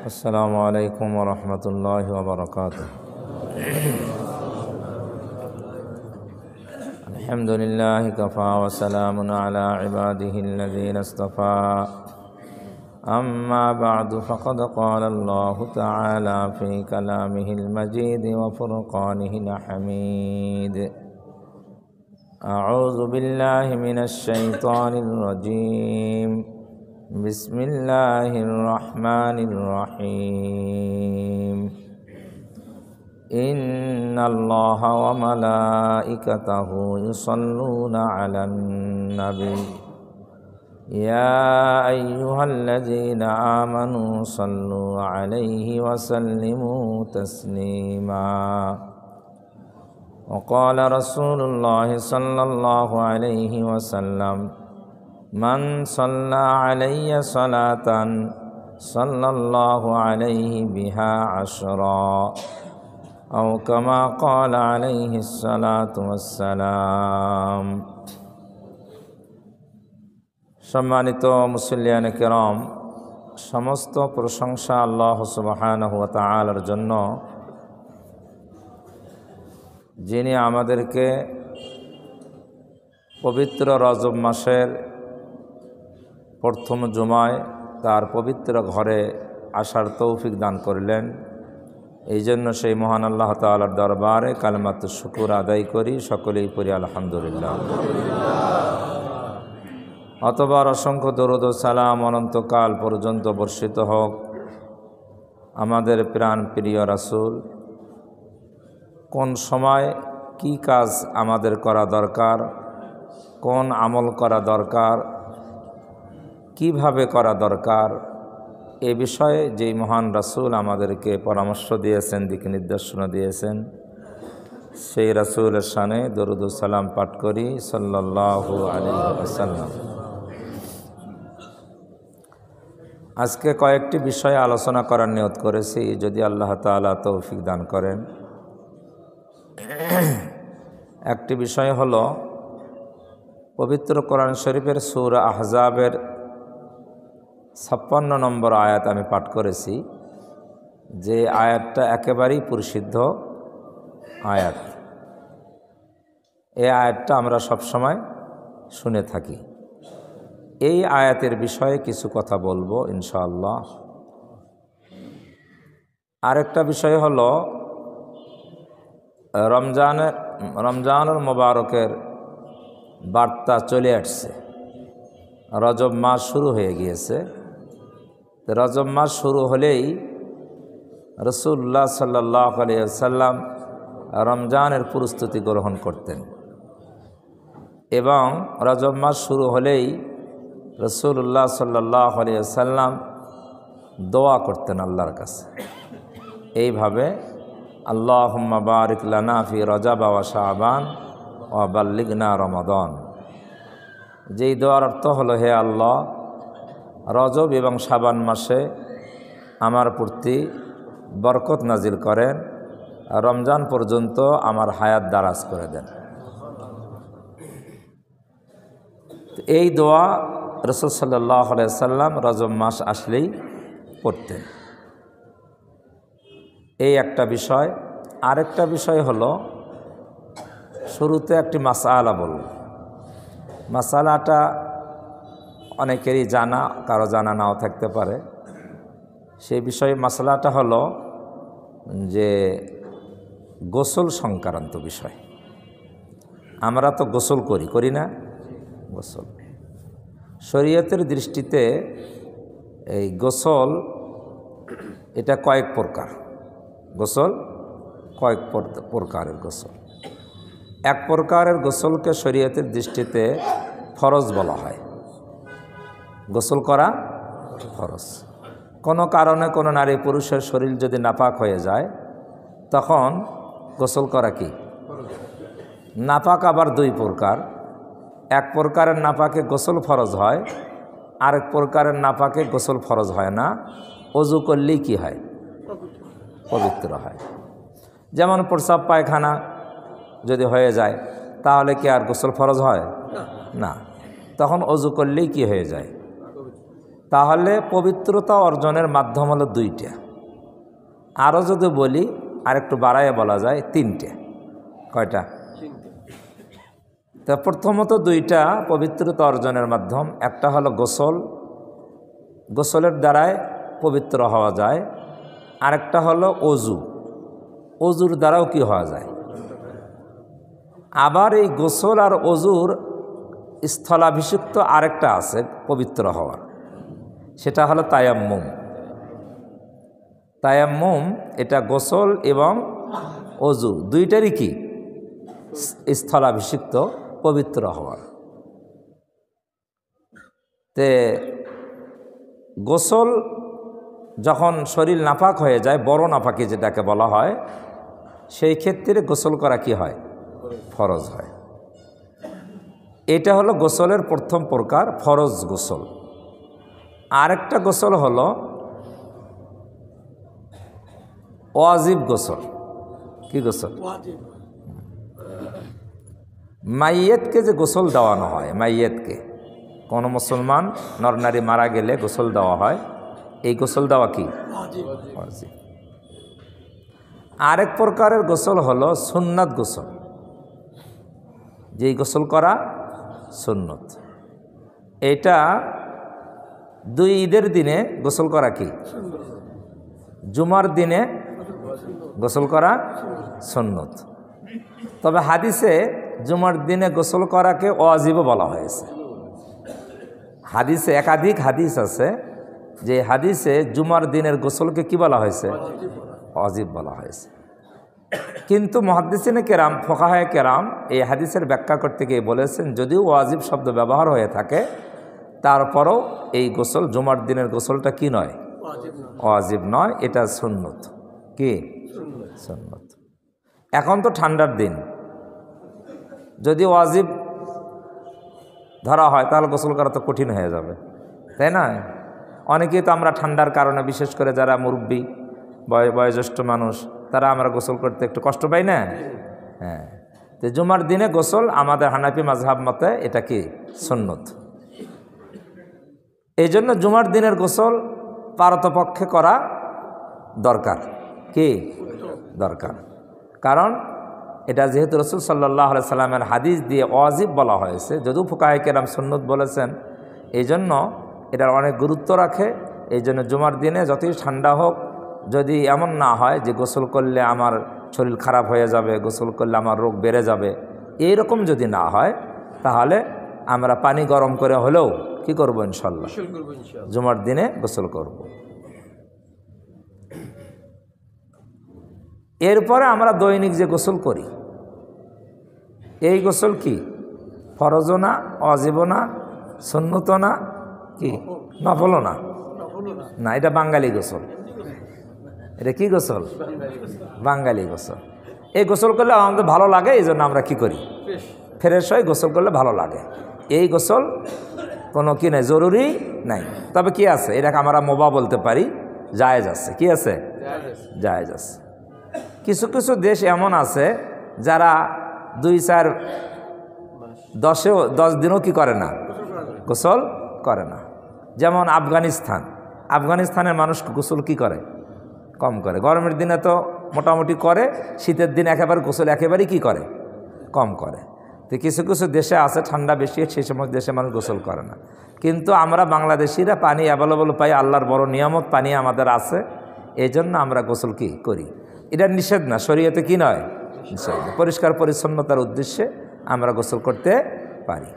السلام عليكم ورحمة الله وبركاته. الحمد لله كفى وسلام على عباده الذين اصطفى. أما بعد فقد قال الله تعالى في كلامه المجيد وفرقانه الحميد: أعوذ بالله من الشيطان الرجيم. بسم الله الرحمن الرحيم. إن الله وملائكته يصلون على النبي يا أيها الذين آمنوا صلوا عليه وسلموا تسليما. وقال رسول الله صلى الله عليه وسلم: من صلى علي صلاة صلى الله عليه بها عشرا، أو كما قال عليه الصلاة والسلام। সম্মানিত মুসল্লিয়ানে কেরাম, সমস্ত প্রশংসা আল্লাহ সুবহানাহু ওয়া তাআলার জন্য, যিনি আমাদেরকে পবিত্র রজব মাসের প্রথম জুমায় তার পবিত্র ঘরে আসার তৌফিক দান করলেন। এই জন্য সেই মহান আল্লাহ তাআলার দরবারে কালিমাতুশ শুকর আদায় করি, সকলেই পড়ি আলহামদুলিল্লাহ। অতঃপর অসংখ্য দরুদ ও সালাম অনন্তকাল পর্যন্ত বর্ষিত হোক আমাদের প্রাণ প্রিয় রাসূল। কোন সময় কি কাজ আমাদের করা দরকার, কোন আমল করা দরকার, কিভাবে করা দরকার, এ বিষয়ে যেই মহান রাসূল আমাদেরকে পরামর্শ দিয়েছেন, দিক নির্দেশনা দিয়েছেন, সেই রাসূলের শানে দরুদ ও সালাম পাঠ করি সাল্লাল্লাহু আলাইহি ওয়াসাল্লাম। আজকে কয়েকটি বিষয়ে আলোচনা করার নিয়ত করেছি, যদি আল্লাহ তাআলা তৌফিক দান করেন। একটি বিষয় হলো পবিত্র কোরআন শরীফের সূরা আহজাবের 56 নম্বর আয়াত আমি পাঠ করেছি, যে আয়াতটা একেবারেই পরিশুদ্ধ আয়াত। এই আয়াতটা আমরা সবসময় শুনে থাকি। এই আয়াতের বিষয়ে কিছু কথা বলবো ইনশাআল্লাহ। আরেকটা বিষয় হলো রমজানুল মুবারকের বার্তা চলে আসছে। রজব মাস শুরু হয়ে গিয়েছে। রজব মাস শুরু হলেই রাসূলুল্লাহ সাল্লাল্লাহু আলাইহি ওয়াসাল্লাম রমজানের প্রস্তুতি গ্রহণ করতেন, এবং রজব মাস শুরু হলেই রাসূলুল্লাহ সাল্লাল্লাহু আলাইহি ওয়াসাল্লাম দোয়া করতেন আল্লাহর কাছে, এইভাবে: আল্লাহুম্মা বারিক লানা ফি রজব ওয়া শাবান ওয়া বাল্লিগনা রমাদান। যেই দোয়ার অর্থ হলো, হে আল্লাহ, রজব এবং শাবান মাসে আমার প্রতি বরকত নাজিল করেন, রমজান পর্যন্ত আমার হায়াত দারাজ করে দেন। এই দোয়া রাসূল সাল্লাল্লাহু আলাইহি ওয়াসাল্লাম রজব মাস আসলেই পড়তেন। এই একটা বিষয়। আরেকটা বিষয় হলো, শুরুতে একটি মাসআলা বলব। মাসআলাটা অনেকেরই জানা, কারো জানা নাও থাকতে পারে। সেই বিষয়ে মাসআলাটা হলো যে গোসল সংক্রান্ত বিষয়। আমরা তো গোসল করি না? গোসল শরীয়তের দৃষ্টিতে এই গোসল এটা কয়েক প্রকার। গোসল কয়েক প্রকারের গোসল। এক প্রকারের গোসলকে শরীয়তের দৃষ্টিতে ফরজ বলা হয়। গোসল করা ফরজ। কোনো কারণে কোনো নারী পুরুষের শরীর যদি নাপাক হয়ে যায়, তখন গোসল করা কি নাপাক। আবার দুই প্রকার। এক প্রকারের নাপাকে গোসল ফরজ হয়, আরেক প্রকারের নাপাকে গোসল ফরজ হয় না। ওযু করলেই কি হয়? পবিত্র হয়। যেমন প্রস্রাব পায়খানা যদি হয়ে যায়, তাহলে কি আর গোসল ফরজ হয় না? তখন ওযু করলেই কি হয়ে যায়? তাহলে পবিত্রতা অর্জনের মাধ্যম হলো দুইটা, আরও যদি বলি আরেকটু বাড়াইয়ে বলা যায় তিনটে। কয়টা? তা প্রথমত দুইটা পবিত্রতা অর্জনের মাধ্যম। একটা হলো গোসল, গোসলের দ্বারায় পবিত্র হওয়া যায়। আরেকটা হলো অজু, অজুর দ্বারাও কি হওয়া যায়। আবার এই গোসল আর অজুর স্থলাভিষিক্ত আরেকটা আছে পবিত্র হওয়ার, সেটা হলো তায়াম্মুম। তায়াম্মুম এটা গোসল এবং অজু দুইটারই কি স্থলাভিষিক্ত পবিত্র হওয়ার। তে গোসল যখন শরীর নাপাক হয়ে যায়, বড় নাপাকি যেটাকে বলা হয়, সেই ক্ষেত্রে গোসল করা কি হয়? ফরজ হয়। এটা হলো গোসলের প্রথম প্রকার, ফরজ গোসল। আরেকটা গোসল হলো ওয়াজিব গোসল। কি গোসল? মাইয়েতকে যে গোসল দেওয়ানো হয়, মাইয়েতকে কোনো মুসলমান নরনারী মারা গেলে গোসল দেওয়া হয়, এই গোসল দেওয়া কি ওয়াজিব। আরেক প্রকারের গোসল হলো সুন্নাত গোসল, যেই গোসল করা সুন্নত। এটা দুই ঈদের দিনে গোসল করা কি? জুমার দিনে গোসল করা সুন্নত। তবে হাদিসে জুমার দিনে গোসল করাকে ওয়াজিবও বলা হয়েছে। হাদিসে একাধিক হাদিস আছে যে হাদিসে জুমার দিনের গোসলকে কি বলা হয়েছে? ওয়াজিব বলা হয়েছে। কিন্তু মুহাদ্দিসিনে কেরাম, ফোকাহায়ে কেরাম এই হাদিসের ব্যাখ্যা করতে গিয়ে বলেছেন, যদিও ওয়াজিব শব্দ ব্যবহার হয়ে থাকে, তারপরও এই গোসল জুমার দিনের গোসলটা কি নয়? ওয়াজিব নয়, এটা সুন্নত। কি সুন্নত? এখন তো ঠান্ডার দিন, যদি ওয়াজিব ধরা হয় তাহলে গোসল করা তো কঠিন হয়ে যাবে, তাই না? অনেকেই তো আমরা ঠান্ডার কারণে, বিশেষ করে যারা মুরব্বী বয়োজ্যেষ্ঠ মানুষ, তারা আমরা গোসল করতে একটু কষ্ট পাই না? হ্যাঁ, তো জুমার দিনে গোসল আমাদের হানাফি মাযহাব মতে এটা কি সুন্নত। এই জন্য জুমার দিনের গোসল পারতপক্ষে করা দরকার। কি দরকার? কারণ এটা যেহেতু রাসূল সাল্লাল্লাহু আলাইহি সাল্লামের হাদিস দিয়ে ওয়াজিব বলা হয়েছে, যদিও ফুকাহায়ে কেরাম সুন্নত বলেছেন, এই জন্য এটার অনেক গুরুত্ব রাখে। এই জন্য জুমার দিনে যতই ঠান্ডা হোক, যদি এমন না হয় যে গোসল করলে আমার শরীর খারাপ হয়ে যাবে, গোসল করলে আমার রোগ বেড়ে যাবে, এইরকম যদি না হয়, তাহলে আমরা পানি গরম করে হলেও কি করব? ইনশাল্লাহ জুমার দিনে গোসল করব। এরপরে আমরা দৈনিক যে গোসল করি, এই গোসল কি ফরজও না, ওয়াজিবও না, সুন্নতও না, কি নফলও না। না, এটা বাঙালি গোসল। এটা কি গোসল? বাঙালি গোসল। এই গোসল করলে আমাদের ভালো লাগে, এই জন্য আমরা কি করি? ফ্রেশ হয়ে গোসল করলে ভালো লাগে। এই গোসল কোনো কি নাই, জরুরি নাই। তবে কি আছে, এটাকে আমরা মোবা বলতে পারি, জায়েজ আছে। কি আছে? জায়েজ আছে। কিছু কিছু দেশ এমন আছে যারা 2-4-10 দিনও কি করে না, গোসল করে না। যেমন আফগানিস্তান, আফগানিস্তানের মানুষ গোসল কি করে? কম করে। গরমের দিনে তো মোটামুটি করে, শীতের দিন একেবারে গোসল একেবারেই কি করে? কম করে। তো কিছু কিছু দেশে আছে ঠান্ডা বেশি, সেই সময় দেশে মানুষ গোসল করে না। কিন্তু আমরা বাংলাদেশিরা পানি অ্যাভেলেবল পাই, আল্লাহর বড় নিয়ামত, পানি আমাদের আছে, এই জন্য আমরা গোসল কি করি। এটা নিষেধ না, শরীয়তে কি নয়, নিষেধ। পরিষ্কার পরিচ্ছন্নতার উদ্দেশ্যে আমরা গোসল করতে পারি।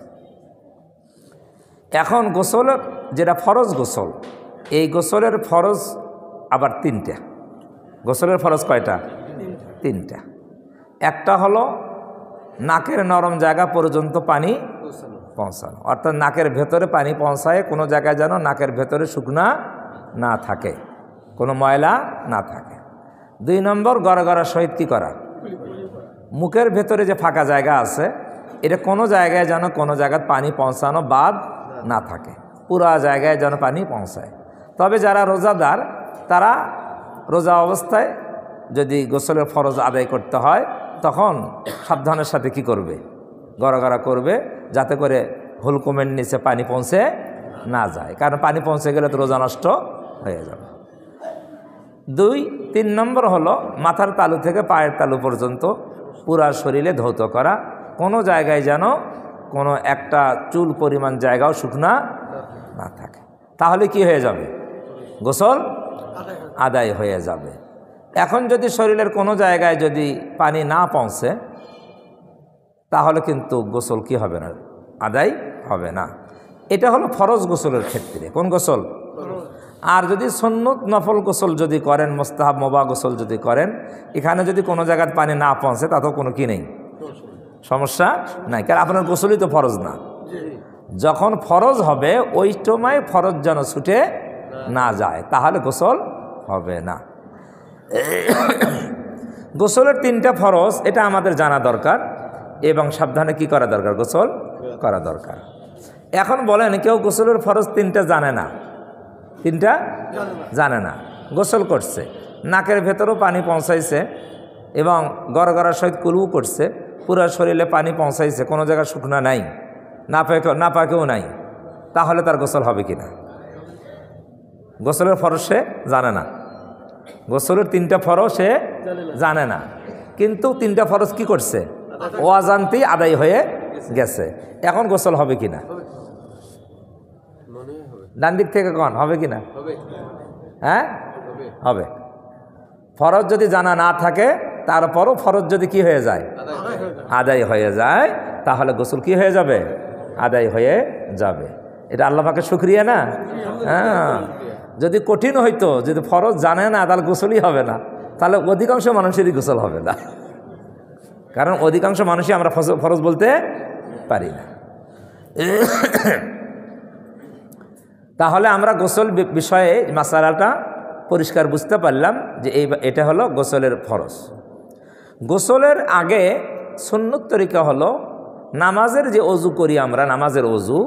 এখন গোসল যেটা ফরজ গোসল, এই গোসলের ফরজ আবার 3টা। গোসলের ফরজ কয়টা? 3টা। একটা হলো নাকের নরম জায়গা পর্যন্ত পানি পৌঁছানো, অর্থাৎ নাকের ভেতরে পানি পৌঁছায়, কোনো জায়গায় যেন নাকের ভেতরে শুকনা না থাকে, কোনো ময়লা না থাকে। 2 নম্বর গড়াগড়ার সহিত কী করা? মুখের ভেতরে যে ফাঁকা জায়গা আছে, এটা কোনো জায়গায় যেন কোনো জায়গায় পানি পৌঁছানো বাদ না থাকে, পুরা জায়গায় যেন পানি পৌঁছায়। তবে যারা রোজাদার, তারা রোজা অবস্থায় যদি গোসলের ফরজ আদায় করতে হয়, তখন সাবধানের সাথে কি করবে? গড়াগড়া করবে, যাতে করে হুলকুমের নিচে পানি পৌঁছে না যায়, কারণ পানি পৌঁছে গেলে তো রোজা নষ্ট হয়ে যাবে। 2-3 নম্বর হলো মাথার তালু থেকে পায়ের তালু পর্যন্ত পুরা শরীরে ধৌত করা, কোনো জায়গায় যেন কোনো একটা চুল পরিমাণ জায়গাও শুকনা না থাকে, তাহলে কি হয়ে যাবে? গোসল আদায় হয়ে যাবে। এখন যদি শরীরের কোনো জায়গায় যদি পানি না পৌঁছে তাহলে কিন্তু গোসল কি হবে না? আদায় হবে না। এটা হলো ফরজ গোসলের ক্ষেত্রে। কোন গোসল? আর যদি সুন্নত নফল গোসল যদি করেন, মুস্তাহাব মুবাহ গোসল যদি করেন, এখানে যদি কোনো জায়গায় পানি না পৌঁছে তাতেও কোনো কি নেই, সমস্যা নাই, কারণ আপনার গোসলই তো ফরজ না। যখন ফরজ হবে ওই সময় ফরজ যেন ছুটে না যায়, তাহলে গোসল হবে না। গোসলের 3টা ফরজ, এটা আমাদের জানা দরকার এবং সাবধানে কি করা দরকার? গোসল করা দরকার। এখন বলেন কেউ গোসলের ফরজ 3টা জানে না, 3টা জানে না, গোসল করছে, নাকের ভেতরেও পানি পৌঁছাইছে এবং গড়গড়ার সহিত কুলু করছে, পুরো শরীরে পানি পৌঁছাইছে, কোনো জায়গায় শুকনা নাই, না পাকেও নাই, তাহলে তার গোসল হবে কি না? গোসলের ফরজ সে জানে না, গোসলের 3টা ফরজ সে জানে না, কিন্তু 3টা ফরজ কি করছে? অজান্তেই আদায় হয়ে গেছে। এখন গোসল হবে কিনা? ডান দিক থেকে কন হবে কিনা? হ্যাঁ হবে। ফরজ যদি জানা না থাকে তারপরও ফরজ যদি কি হয়ে যায়? আদায় হয়ে যায়, তাহলে গোসল কি হয়ে যাবে? আদায় হয়ে যাবে। এটা আল্লাহ পাকের শুকরিয়া না? হ্যাঁ, যদি কঠিন হইতো, যদি ফরজ জানে না তাহলে গোসলই হবে না, তাহলে অধিকাংশ মানুষেরই গোসল হবে না, কারণ অধিকাংশ মানুষই আমরা ফরজ বলতে পারি না। তাহলে আমরা গোসল বিষয়ে মাসালাটা পরিষ্কার বুঝতে পারলাম যে এটা হলো গোসলের ফরজ। গোসলের আগে সুন্নত তরিকা হলো নামাজের যে অজু করি আমরা, নামাজের অজু,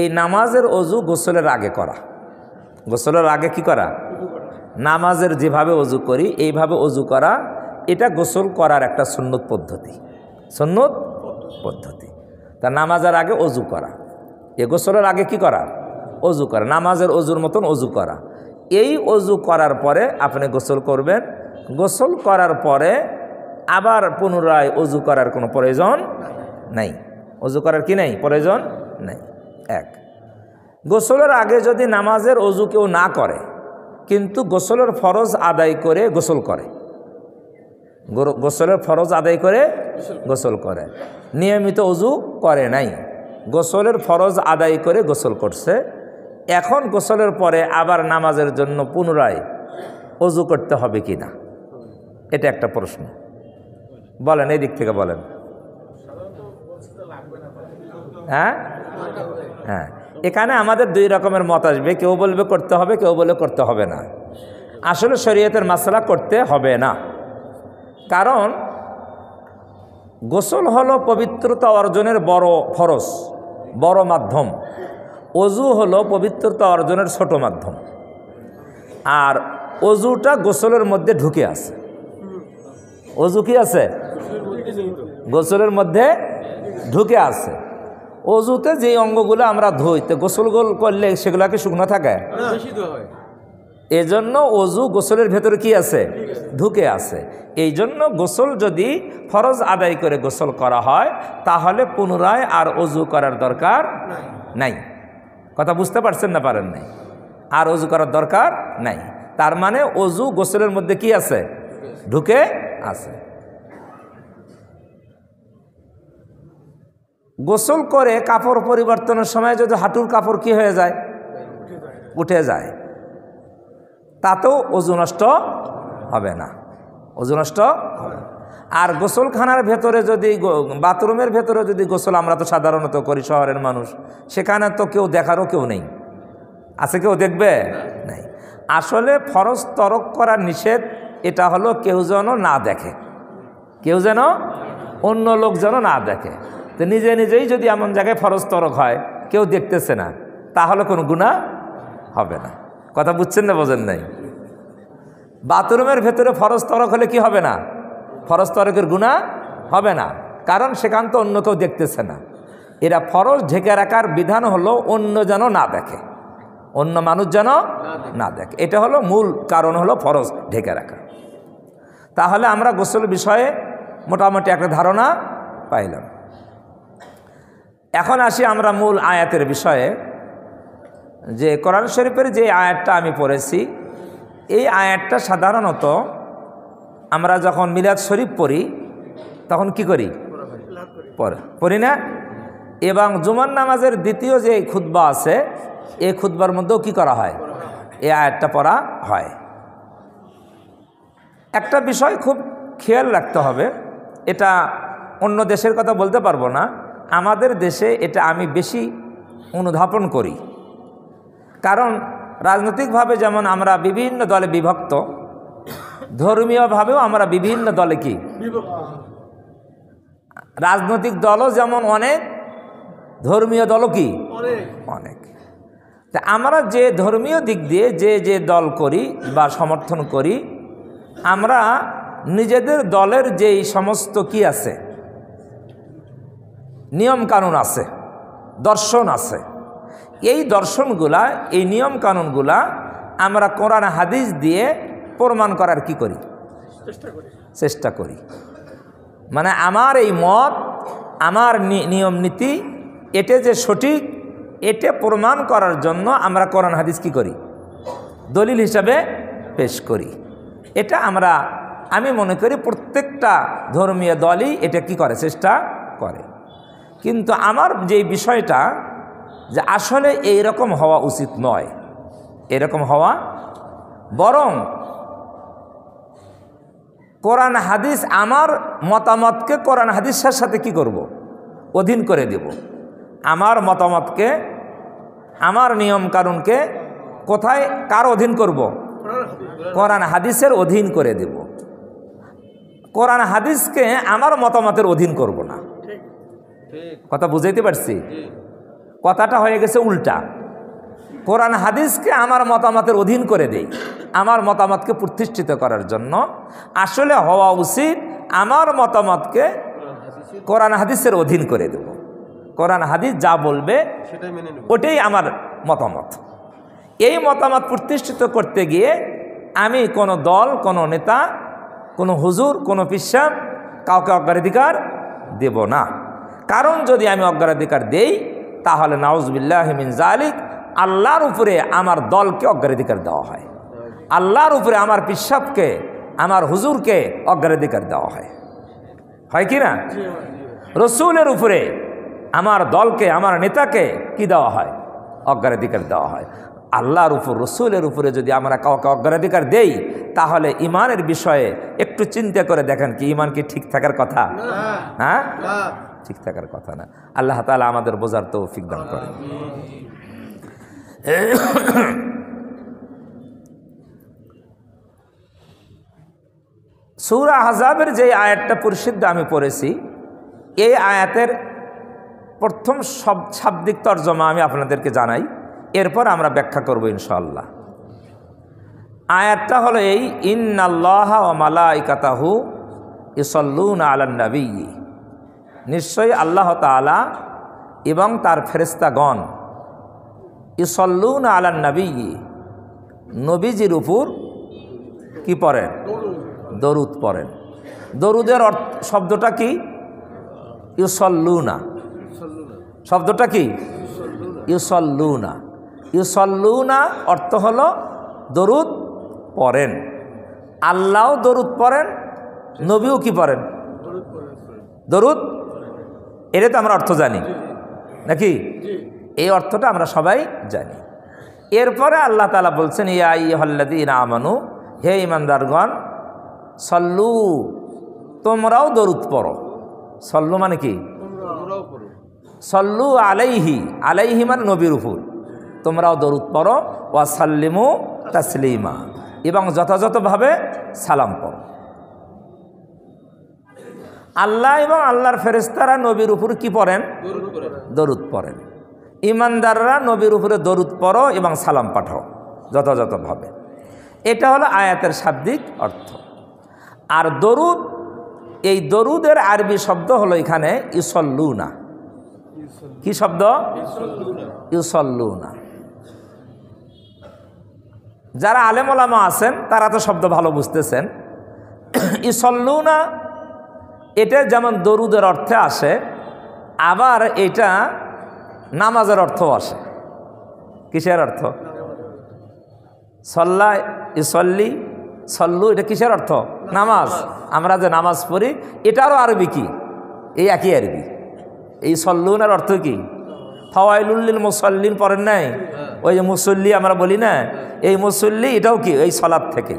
এই নামাজের অজু গোসলের আগে করা। গোসলের আগে কি করা? নামাজের যেভাবে অজু করি এইভাবে অজু করা, এটা গোসল করার একটা সুন্নত পদ্ধতি, সুন্নত পদ্ধতি। তা নামাজের আগে অজু করা, এ গোসলের আগে কি করা? অজু করা, নামাজের অজুর মতন অজু করা। এই অজু করার পরে আপনি গোসল করবেন। গোসল করার পরে আবার পুনরায় অজু করার কোনো প্রয়োজন নাই। অজু করার কি নেই? প্রয়োজন নেই। এক, গোসলের আগে যদি নামাজের অজু কেউ না করে কিন্তু গোসলের ফরজ আদায় করে গোসল করে, গোসলের ফরজ আদায় করে গোসল করে, নিয়মিত অজু করে নাই, গোসলের ফরজ আদায় করে গোসল করছে, এখন গোসলের পরে আবার নামাজের জন্য পুনরায় অজু করতে হবে কি না? এটা একটা প্রশ্ন। বলেন, এই দিক থেকে বলেন। হ্যাঁ হ্যাঁ, এখানে আমাদের 2 রকমের মত আসবে। কেউ বলবে করতে হবে, কেউ বলবে করতে হবে না। আসলে শরীয়তের মাসলা করতে হবে না, কারণ গোসল হলো পবিত্রতা অর্জনের বড় ফরজ, বড় মাধ্যম। অজু হলো পবিত্রতা অর্জনের ছোট মাধ্যম। আর অজুটা গোসলের মধ্যে ঢুকে আছে। অজু কি আছে? গোসলের মধ্যে ঢুকে আছে। অজুতে যে অঙ্গগুলো আমরা ধুইতে গোসল করলে সেগুলোকে শুকনো থাকে, এজন্য অজু গোসলের ভেতরে কি আছে? ঢুকে আছে। এই জন্য গোসল যদি ফরজ আদায় করে গোসল করা হয় তাহলে পুনরায় আর অজু করার দরকার নাই। কথা বুঝতে পারছেন না? পারেন নাই? আর অজু করার দরকার নাই। তার মানে অজু গোসলের মধ্যে কি আছে? ঢুকে আছে। গোসল করে কাপড় পরিবর্তনের সময় যদি হাঁটুর কাপড় কি হয়ে যায়? উঠে যায়, তাতেও অজু নষ্ট হবে না, অজু নষ্ট হবে না। আর গোসলখানার ভেতরে যদি, বাথরুমের ভেতরে যদি গোসল আমরা তো সাধারণত করি, শহরের মানুষ, সেখানে তো কেউ দেখারও কেউ নেই। আছে কেউ দেখবে? নাই। আসলে ফরজ তরক করা নিষেধ, এটা হলো কেউ যেন না দেখে, কেউ যেন, অন্য লোক যেন না দেখে। তো নিজে নিজেই যদি এমন জায়গায় ফরজ তরক হয়, কেউ দেখতেছে না, তাহলে কোনো গুনাহ হবে না। কথা বুঝছেন না? বোঝেন নাই? বাথরুমের ভেতরে ফরজ তরক হলে কি হবে না? ফরজ তরকের গুনাহ হবে না, কারণ সেখান তো অন্য কেউ দেখতেছে না। এরা ফরজ ঢেকে রাখার বিধান হলো অন্য যেন না দেখে, অন্য মানুষ যেন না দেখে। এটা হলো মূল কারণ, হলো ফরজ ঢেকে রাখা। তাহলে আমরা গোসল বিষয়ে মোটামুটি একটা ধারণা পাইলাম। এখন আসি আমরা মূল আয়াতের বিষয়ে, যে কোরআন শরীফের যে আয়াতটা আমি পড়েছি, এই আয়াতটা সাধারণত আমরা যখন মিলাদ শরীফ পড়ি তখন কি করি? পড়ি না? এবং জুমার নামাজের দ্বিতীয় যে খুতবা আছে, এই খুতবার মধ্যেও কি করা হয়? এই আয়াতটা পড়া হয়। একটা বিষয় খুব খেয়াল রাখতে হবে, এটা অন্য দেশের কথা বলতে পারবো না, আমাদের দেশে এটা আমি বেশি অনুধাবন করি। কারণ রাজনৈতিকভাবে যেমন আমরা বিভিন্ন দলে বিভক্ত, ধর্মীয়ভাবেও আমরা বিভিন্ন দলে কি রাজনৈতিক দলও যেমন অনেক, ধর্মীয় দলও কি অনেক। তা আমরা যে ধর্মীয় দিক দিয়ে যে যে দল করি বা সমর্থন করি, আমরা নিজেদের দলের যেই সমস্ত কি আছে, নিয়ম কানুন আছে, দর্শন আছে, এই দর্শনগুলা, এই নিয়ম কানুনগুলা আমরা কোরআন হাদিস দিয়ে প্রমাণ করার কি করি? চেষ্টা করি। মানে আমার এই মত, আমার নিয়ম নীতি, এটা যে সঠিক, এটা প্রমাণ করার জন্য আমরা কোরআন হাদিস কি করি? দলিল হিসাবে পেশ করি। এটা আমি মনে করি প্রত্যেকটা ধর্মীয় দলই এটা কি করে? চেষ্টা করে। কিন্তু আমার যে বিষয়টা, যে আসলে এইরকম হওয়া উচিত নয়, এরকম হওয়া, বরং কোরআন হাদিস, আমার মতামতকে কোরআন হাদিসের সাথে কি করব? অধীন করে দেব। আমার মতামতকে, আমার নিয়ম কানুনকে কোথায়, কার অধীন করব? কোরআন হাদিসের অধীন করে দেব। কোরআন হাদিসকে আমার মতামতের অধীন করব না। কথা বুঝাইতে পারছি? কথাটা হয়ে গেছে উল্টা। কোরআন হাদিসকে আমার মতামতের অধীন করে দেই, আমার মতামতকে প্রতিষ্ঠিত করার জন্য। আসলে হওয়া উচিত আমার মতামতকে কোরআন হাদিসের অধীন করে দেব। কোরআন হাদিস যা বলবে ওটাই আমার মতামত। এই মতামত প্রতিষ্ঠিত করতে গিয়ে আমি কোনো দল, কোনো নেতা, কোনো হুজুর, কোনো পিসাব, কাউকে অগ্রাধিকার দেব না। কারণ যদি আমি অগ্রাধিকার দেই, তাহলে নাউজুবিল্লাহি মিন যালিক, আল্লাহর উপরে আমার দলকে অগ্রাধিকার দেওয়া হয়, আল্লাহর উপরে আমার পিসাবকে, আমার হুজুরকে অগ্রাধিকার দেওয়া হয়, হয় কি না? রসুলের উপরে আমার দলকে, আমার নেতাকে কি দেওয়া হয়? অগ্রাধিকার দেওয়া হয়। আল্লাহর উপর, রসুলের উপরে যদি আমরা কাউকে অগ্রাধিকার দেই, তাহলে ইমানের বিষয়ে একটু চিন্তা করে দেখেন, কি ইমান কি ঠিক থাকার কথা? হ্যাঁ, ঠিক থাকার কথা না। আল্লাহ তাআলা আমাদের বোঝার তৌফিক দান করেন। সূরা আহজাবের যে আয়াতটা পরিশুদ্ধ আমি পড়েছি, এই আয়াতের প্রথম শাব্দিক তর্জমা আমি আপনাদেরকে জানাই, এরপর আমরা ব্যাখ্যা করব ইনশাআল্লাহ। আয়াতটা হলো এই, ইন্নাল্লাহা ওয়া মালাইকাতাহু ইউসাল্লুনা আলান নবী, নিশ্চয়ই আল্লাহ তাআলা এবং তার ফেরেশতাগণ ইউসাল্লুনা আলান নবী, নবীজির উপর কি পড়েন? দরুদ পড়েন। দরুদের শব্দটা কি? ইউসাল্লুনা। শব্দটা কি? ইউসাল্লুনা। ইউসাল্লুনা অর্থ হলো দরুদ পড়েন। আল্লাহও দরুদ পড়েন, নবীও কি পড়েন? দরুদ। এটা তো আমরা অর্থ জানি নাকি? এই অর্থটা আমরা সবাই জানি। এরপরে আল্লাহ তাআলা বলছেন, ইয়া আইয়ুহাল্লাযীনা আমানু, হে ঈমানদারগণ, সল্লু, তোমরাও দরুদ পড়ো। সল্লু মানে কি? সল্লু আলাইহি, আলাইহি মানে নবীর উপর, তোমরাও দরুদ পড়ো। ওয়া সাল্লিমু তাসলিমা, এবং যথাযথভাবে সালাম পড়ো। আল্লাহ এবং আল্লাহর ফেরেশতারা নবীর উপর কি পড়েন? দরুদ পড়েন। ঈমানদাররা নবীর উপরে দরুদ পড়ো এবং সালাম পাঠাও যথাযথভাবে। এটা হলো আয়াতের শাব্দিক অর্থ। আর দরুদ, এই দরুদের আরবি শব্দ হলো এখানে ইউসাল্লুনা। কি শব্দ? ইউসাল্লুনা। যারা আলেম ওলামা আছেন তারা তো শব্দ ভালো বুঝতেছেন। ইউসাল্লুনা এটা যেমন দরুদের অর্থে আসে, আবার এটা নামাজের অর্থও আসে। কিসের অর্থ? সল্লা ইসল্লি সল্লু, এটা কিসের অর্থ? নামাজ। আমরা যে নামাজ পড়ি এটারও আরবি কি? এই একই আরবি। এই সল্লুনের অর্থ কি? ফাওয়াইলুল মুসাল্লিন পড়েন নাই? ওই যে মুসল্লি আমরা বলি না, এই মুসল্লি এটাও কি এই সলাৎ থেকে।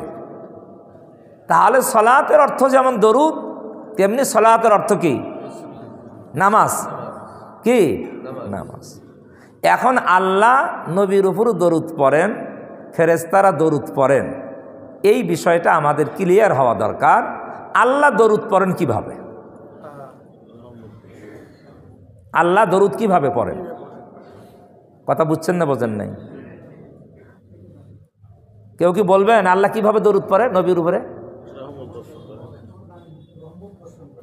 তাহলে সলাতের অর্থ যেমন দরুদ, তেমনি সলাতের অর্থ কি? নামাজ। কি? নামাজ। এখন আল্লাহ নবীর উপর দরুদ পড়েন, ফেরেশতারা দরুদ পড়েন, এই বিষয়টা আমাদের ক্লিয়ার হওয়া দরকার। আল্লাহ দরুদ পড়েন কিভাবে? আল্লাহ দরুদ কিভাবে পড়েন? কথা বুঝছেন না বোঝেন নাই? কেউ কি বলবেন আল্লাহ কিভাবে দরুদ পড়ে নবীর উপরে?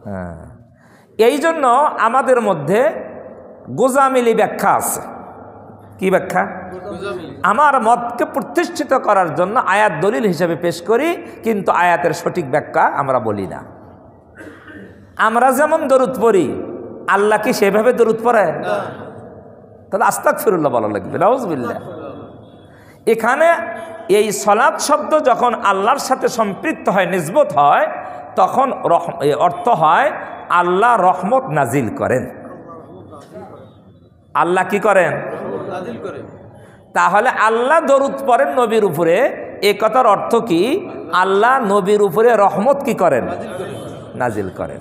হ্যাঁ, এই জন্য আমাদের মধ্যে গোজামিলি ব্যাখ্যা আছে। কি ব্যাখ্যা? আমার মতকে প্রতিষ্ঠিত করার জন্য আয়াত দলিল হিসেবে পেশ করি, কিন্তু আয়াতের সঠিক ব্যাখ্যা আমরা বলি না। আমরা যেমন দরুদ পড়ি, আল্লাহ কি সেভাবে দরুদ পড়ে? তাহলে আস্তাগফিরুল্লাহ বলা লাগবে, নাউযুবিল্লাহ। এখানে এই সলাত শব্দ যখন আল্লাহর সাথে সম্পৃক্ত হয়, নিসবত হয়, তখন অর্থ হয় আল্লাহ রহমত নাজিল করেন। আল্লাহ কি করেন? তাহলে আল্লাহ দরুদ পড়েন নবীর উপরে, এ কথার অর্থ কি? আল্লাহ নবীর উপরে রহমত কি করেন? নাজিল করেন,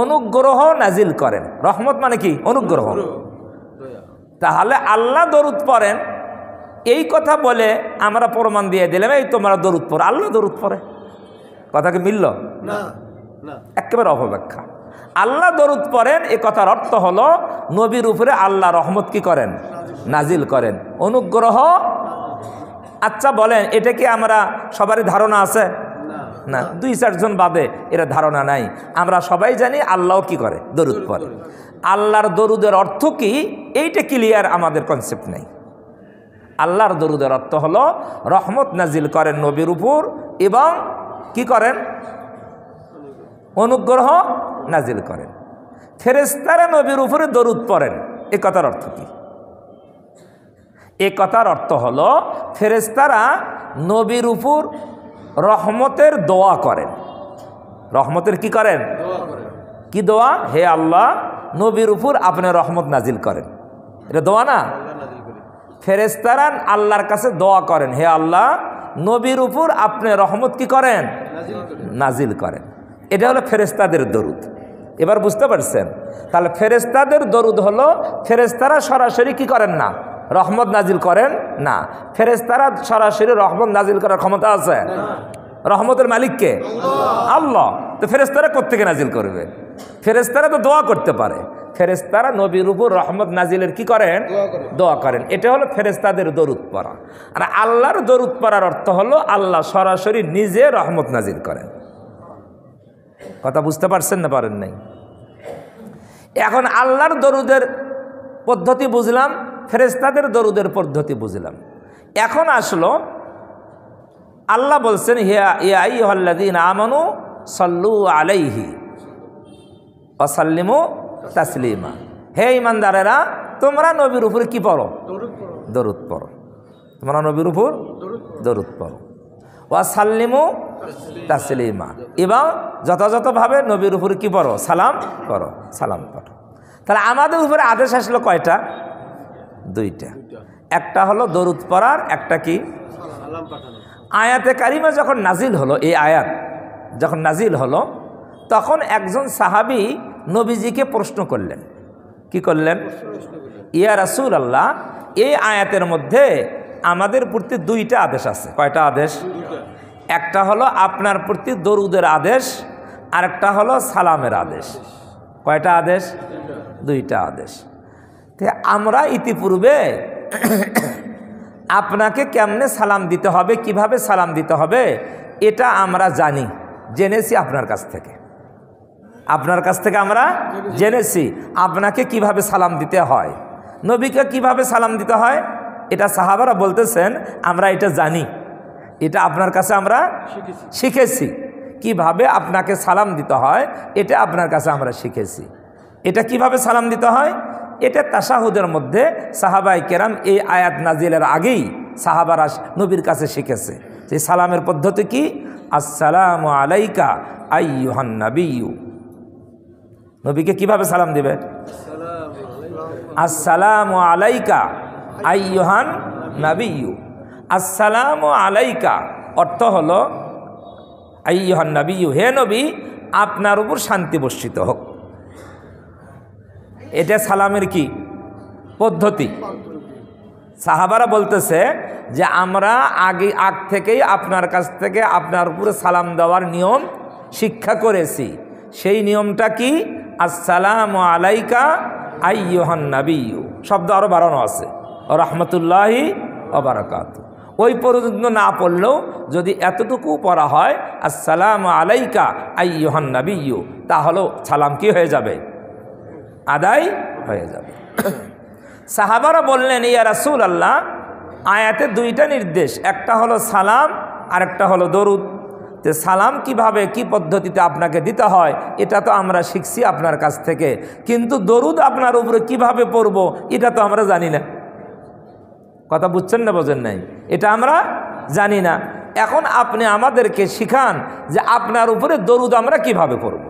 অনুগ্রহ নাজিল করেন। রহমত মানে কি? অনুগ্রহ। তাহলে আল্লাহ দরুদ পড়েন, এই কথা বলে আমরা প্রমাণ দিয়ে দিলাম এই তোমরা দরুদ পড়ো। আল্লাহ দরুদ পড়ে, কথা কি মিলল? না, একেবারে অপব্যাখ্যা। আল্লাহ দরুদ পড়েন এ কথার অর্থ হলো নবীর উপরে আল্লাহ রহমত কি করেন? নাজিল করেন, অনুগ্রহ। আচ্ছা বলেন, এটা কি আমরা সবারই ধারণা আছে? না, 2-4 জন বাদে এরা ধারণা নাই। আমরা সবাই জানি আল্লাহ কি করে? দরুদ পড়ে। আল্লাহর দরুদের অর্থ কি? এইটা ক্লিয়ার আমাদের কনসেপ্ট নেই। আল্লাহর দরুদের অর্থ হলো রহমত নাজিল করেন নবীর উপর এবং কি করেন? অনুগ্রহ নাজিল করেন। ফেরেশতারা নবীর উপরে দরুদ পড়েন, এ কথার অর্থ কি? এ কথার অর্থ হলো ফেরেশতারা নবীর উপর রহমতের দোয়া করেন। রহমতের কি করেন? কি দোয়া? হে আল্লাহ নবীর উপর আপনি রহমত নাজিল করেন। এটা দোয়া না? ফেরেশতারা আল্লাহর কাছে দোয়া করেন, হে আল্লাহ নবীর উপর আপনি রহমত কি করেন? নাজিল করেন। এটা হলো ফেরেশতাদের দরুদ। এবার বুঝতে পারছেন? তাহলে ফেরেশতাদের দরুদ হলো ফেরেশতারা সরাসরি কি করেন না? রহমত নাজিল করেন না। ফেরেশতারা সরাসরি রহমত নাজিল করার ক্ষমতা আছে? রহমতের মালিক কে? আল্লাহ। তো ফেরেশতারা কোত্থেকে নাজিল করবে? ফেরেশতারা তো দোয়া করতে পারে। ফেরেশতারা নবীর উপর রহমত নাজিলের কি করেন? দোয়া করেন। এটা হলো ফেরেশতাদের দরুদ পড়া। আর আল্লাহর দরুদ পড়ার অর্থ হলো আল্লাহ সরাসরি নিজে রহমত নাজিল করেন। কথা বুঝতে পারছেন না পারেন নাই? এখন আল্লাহর দরুদের পদ্ধতি বুঝলাম, ফেরেশতাদের দরুদের পদ্ধতি বুঝলাম। এখন আসলো আল্লাহ বলছেন, ইয়া আইয়ুহাল্লাযীনা আমানু সাল্লু আলাইহি ওয়া সাল্লিমু তাসলিমা। হে ঈমানদারেরা, তোমরা নবীর উপরে কি পড়ো? দরুদ পড়ো। তোমরা নবীর উপর দরুদ পড়ো। ওয়া সাল্লিমু তাসলিমা, এবং যথাযথভাবে নবীর উপরে কি পড়ো? সালাম করো, সালাম পড়ো। তাহলে আমাদের উপরে আদেশ আসলো কয়টা? 2টা। একটা হলো দরুদ পড়ার, একটা কি? আয়াতে কারিমা যখন নাজিল হলো, এই আয়াত যখন নাজিল হলো, তখন একজন সাহাবী নবীজিকে প্রশ্ন করলেন। কি করলেন? ইয়া রাসূলুল্লাহ, এই আয়াতের মধ্যে আমাদের প্রতি 2টা আদেশ আছে। কয়টা আদেশ? একটা হলো আপনার প্রতি দরুদের আদেশ, আর একটা হলো সালামের আদেশ। কয়টা আদেশ? 2টা আদেশ। তো আমরা ইতিপূর্বে আপনাকে কেমনে সালাম দিতে হবে, কিভাবে সালাম দিতে হবে, এটা আমরা জানি, জেনেছি আপনার কাছ থেকে। আপনার কাছ থেকে আমরা জেনেছি আপনাকে কিভাবে সালাম দিতে হয়, নবীকে কিভাবে সালাম দিতে হয়। এটা সাহাবারা বলতেছেন আমরা এটা জানি, এটা আপনার কাছে আমরা শিখেছি। কিভাবে আপনাকে সালাম দিতে হয় এটা আপনার কাছে আমরা শিখেছি। এটা কিভাবে সালাম দিতে হয়, এটা তাশাহুদের মধ্যে সাহাবায়ে কেরাম এই আয়াত নাজিলের আগেই সাহাবারা নবীর কাছে শিখেছে। যে সালামের পদ্ধতি কি, আসসালামু আলাইকা আইয়ুহান নাবিয়্যু। নবীকে কিভাবে সালাম দিবে, আসসালামু আলাইকা আইয়ুহান নাবিয়্যু। আসসালামু আলাইকা অর্থ হলো আইয়ুহান নাবিয়্যু, হে নবী আপনার উপর শান্তি বর্ষিত হোক। এটা সালামের কি পদ্ধতি। সাহাবারা বলতেছে যে আমরা আগ থেকেই আপনার কাছ থেকে আপনার উপরে সালাম দেওয়ার নিয়ম শিক্ষা করেছি। সেই নিয়মটা কি, আসসালামু আলাইকা আইয়ুহান নাবিয়্যু। শব্দ আরও বাড়ানো আছে, রাহমাতুল্লাহি ওয়া বারাকাতুহু। ওই পর্যন্ত না পড়লেও যদি এতটুকু পড়া হয় আসসালামু আলাইকা আইয়ুহান নাবিয়্যু, তাহলে সালাম কি হয়ে যাবে, আদায় হয়ে যাবে। সাহাবারা বললেন ইয়া রাসূলুল্লাহ, আয়াতে দুইটা নির্দেশ, একটা হলো সালাম আর একটা হলো দরুদ। তো সালাম কিভাবে কি পদ্ধতিতে আপনাকে দিতে হয় এটা তো আমরা শিখছি আপনার কাছ থেকে, কিন্তু দরুদ আপনার উপরে কিভাবে পড়ব এটা তো আমরা জানি না। কথা বুঝছেন না বোঝেন নাই, এটা আমরা জানি না। এখন আপনি আমাদেরকে শিখান যে আপনার উপরে দরুদ আমরা কিভাবে পড়ব।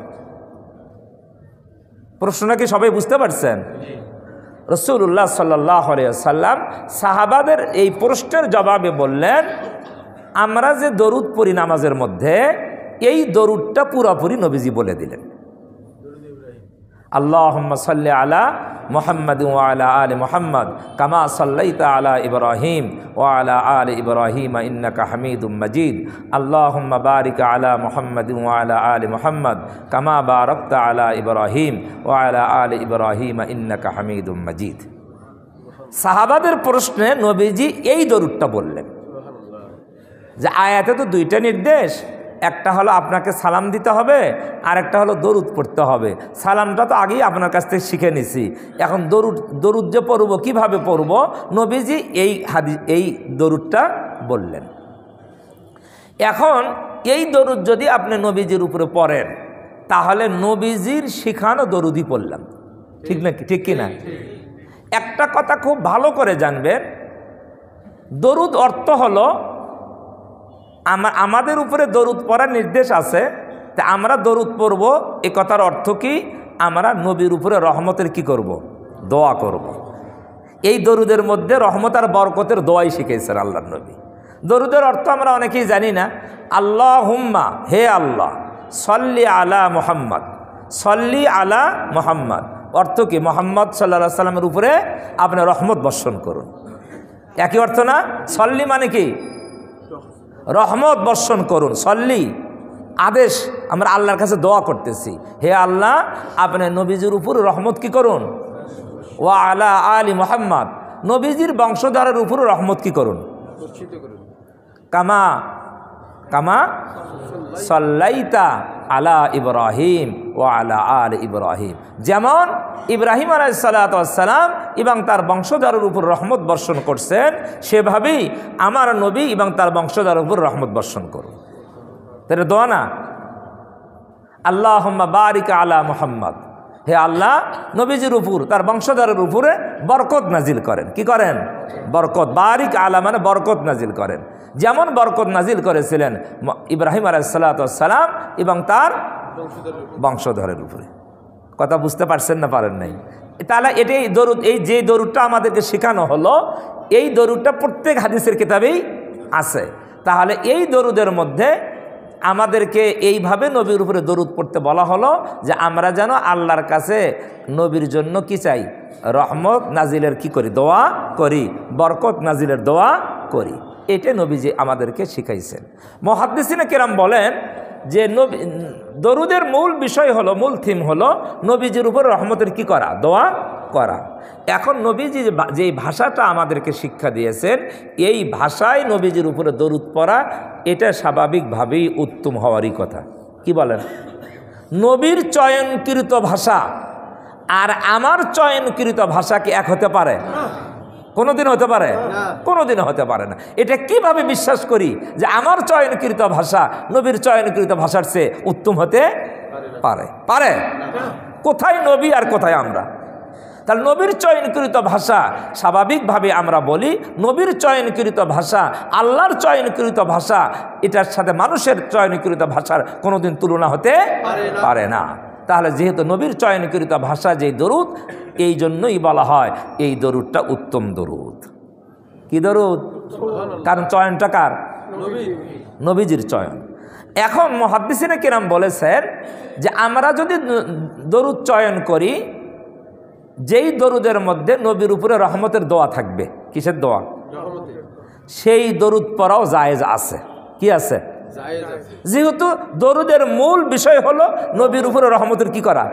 প্রশ্নটা কি সবাই বুঝতে পারছেন? রাসূলুল্লাহ সাল্লাল্লাহু আলাইহি ওয়াসাল্লাম সাহাবাদের এই প্রশ্নের জবাবে বললেন, আমরা যে দরুদ পড়ি নামাজের মধ্যে, এই দরুদটা পুরোপুরি নবীজি বলে দিলেন। আল্লাহুম্মা সাল্লি আলা মুহাম্মাদ ওয়া আলা আলি মুহাম্মাদ কামা সাল্লাইতা আলা ইব্রাহিম ওয়া আলা আলি ইব্রাহিম ইন্নাকা হামিদুম মাজিদ। আল্লাহুম্মা বারিক আলা মুহাম্মাদ ওয়া আলা আলি মুহাম্মাদ কামা বারাকতা আলা ইব্রাহিম ওয়া আলা আলি ইব্রাহিম ইন্নাকা হামিদুম মাজিদ। সাহাবাদের প্রশ্নে নবীজি এই দরুদটা বললেন। যে আয়াতে তো দুইটা নির্দেশ, একটা হলো আপনাকে সালাম দিতে হবে আর একটা হলো দরুদ পড়তে হবে। সালামটা তো আগেই আপনার কাছ থেকে শিখে নিছি, এখন দরুদ যে পড়ব কিভাবে পড়ব, নবীজি এই দরুদটা বললেন। এখন এই দরুদ যদি আপনি নবীজির উপরে পড়েন তাহলে নবীজির শিখানো দরুদই পড়লাম, ঠিক না? ঠিক কিনা? একটা কথা খুব ভালো করে জানবেন, দরুদ অর্থ হলো আমাদের উপরে দরুদ পড়ার নির্দেশ আছে, তা আমরা দরুদ পড়ব। এ কথার অর্থ কি, আমরা নবীর উপরে রহমতের কি করব, দোয়া করব। এই দরুদের মধ্যে রহমত আর বরকতের দোয়াই শিখেছেন আল্লাহর নবী। দরুদের অর্থ আমরা অনেকেই জানি না। আল্লাহুম্মা, হে আল্লাহ, সল্লি আলা মুহাম্মদ, সল্লি আলা মুহাম্মদ অর্থ কি, মুহাম্মদ সাল্লাল্লাহু আলাইহি সাল্লামের উপরে আপনি রহমত বর্ষণ করুন। একই অর্থ না? সল্লি মানে কি, রহমত বর্ষণ করুন। সল্লি আদেশ, আমরা আল্লাহর কাছে দোয়া করতেছি, হে আল্লাহ আপনি নবীজির উপর রহমত কি করুন, ওয়া আলা আলি মুহাম্মদ, নবীজির বংশধরের উপর রহমত কি করুন, কামা কামা সাল্লাইতা আলা ইব্রাহিম ওয়া আলা আলি ইব্রাহিম, যেমন ইব্রাহিম আলাইহিস সালাতু ওয়াস সালাম এবং তার বংশধরের উপর রহমত বর্ষণ করছেন, সেভাবেই আমার নবী এবং তার বংশধরের উপর রহমত বর্ষণ করুন। তাহলে দোয়া না? আল্লাহুম্মা বারিক আলা মুহাম্মদ, হে আল্লাহ নবীজির উপর তার বংশধরের উপরে বরকত নাজিল করেন। কি করেন? বরকত। বারিক আলা মানে বরকত নাজিল করেন, যেমন বরকত নাজিল করেছিলেন ইব্রাহিম আলাইহিস সালাতু ওয়াস সালাম এবং তার বংশধরের উপরে। কথা বুঝতে পারছেন না পারেন নাই? তাহলে এটাই দরুদ, এই যে দরুদটা আমাদেরকে শেখানো হলো, এই দরুদটা প্রত্যেক হাদিসের কিতাবেই আছে। তাহলে এই দরুদের মধ্যে আমাদেরকে এইভাবে নবীর উপরে দরুদ পড়তে বলা হলো যে আমরা যেন আল্লাহর কাছে নবীর জন্য কি চাই, রহমত নাজিলের কি করি, দোয়া করি, বরকত নাজিলের দোয়া করি। এটা নবীজি আমাদেরকে শিখাইছেন। মুহাদ্দিসিনে কেরাম বলেন যে দরুদের মূল বিষয় হলো, মূল থিম হলো নবীজির উপর রহমতের কি করা, দোয়া করা। এখন নবীজি যেই ভাষাটা আমাদেরকে শিক্ষা দিয়েছেন, এই ভাষায় নবীজির উপরে দরুদ পড়া, এটা স্বাভাবিকভাবেই উত্তম হওয়ারই কথা। কি বলেন? নবীর চয়নকৃত ভাষা আর আমার চয়নকৃত ভাষা কি এক হতে পারে? কোনোদিন হতে পারে? কোনোদিনও হতে পারে না। এটা কিভাবে বিশ্বাস করি যে আমার চয়নকৃত ভাষা নবীর চয়নকৃত ভাষার চেয়ে উত্তম হতে পারে? পারে? কোথায় নবী আর কোথায় আমরা? তাহলে নবীর চয়নকৃত ভাষা স্বাভাবিকভাবে আমরা বলি, নবীর চয়নকৃত ভাষা আল্লাহর চয়নকৃত ভাষা, এটার সাথে মানুষের চয়নকৃত ভাষার কোনোদিন তুলনা হতে পারে না। তাহলে যেহেতু নবীর চয়নকৃত ভাষা যেই দরুদ, এই জন্যই বলা হয় এই দরুদটা উত্তম দরুদ। কি দরুদ? কারণ চয়নটা কার? নবীজির চয়ন। এখন মুহাদ্দিসিনে কিরাম বলেছেন যে আমরা যদি দরুদ চয়ন করি, যেই দরুদের মধ্যে নবীর উপরে রহমতের দোয়া থাকবে, কিসের দোয়া? সেই দরুদ পড়াও জায়েজ আছে। কি আছে? যেহেতু দরুদের মূল বিষয় হলো নবীর উপরে রহমতের কি করা?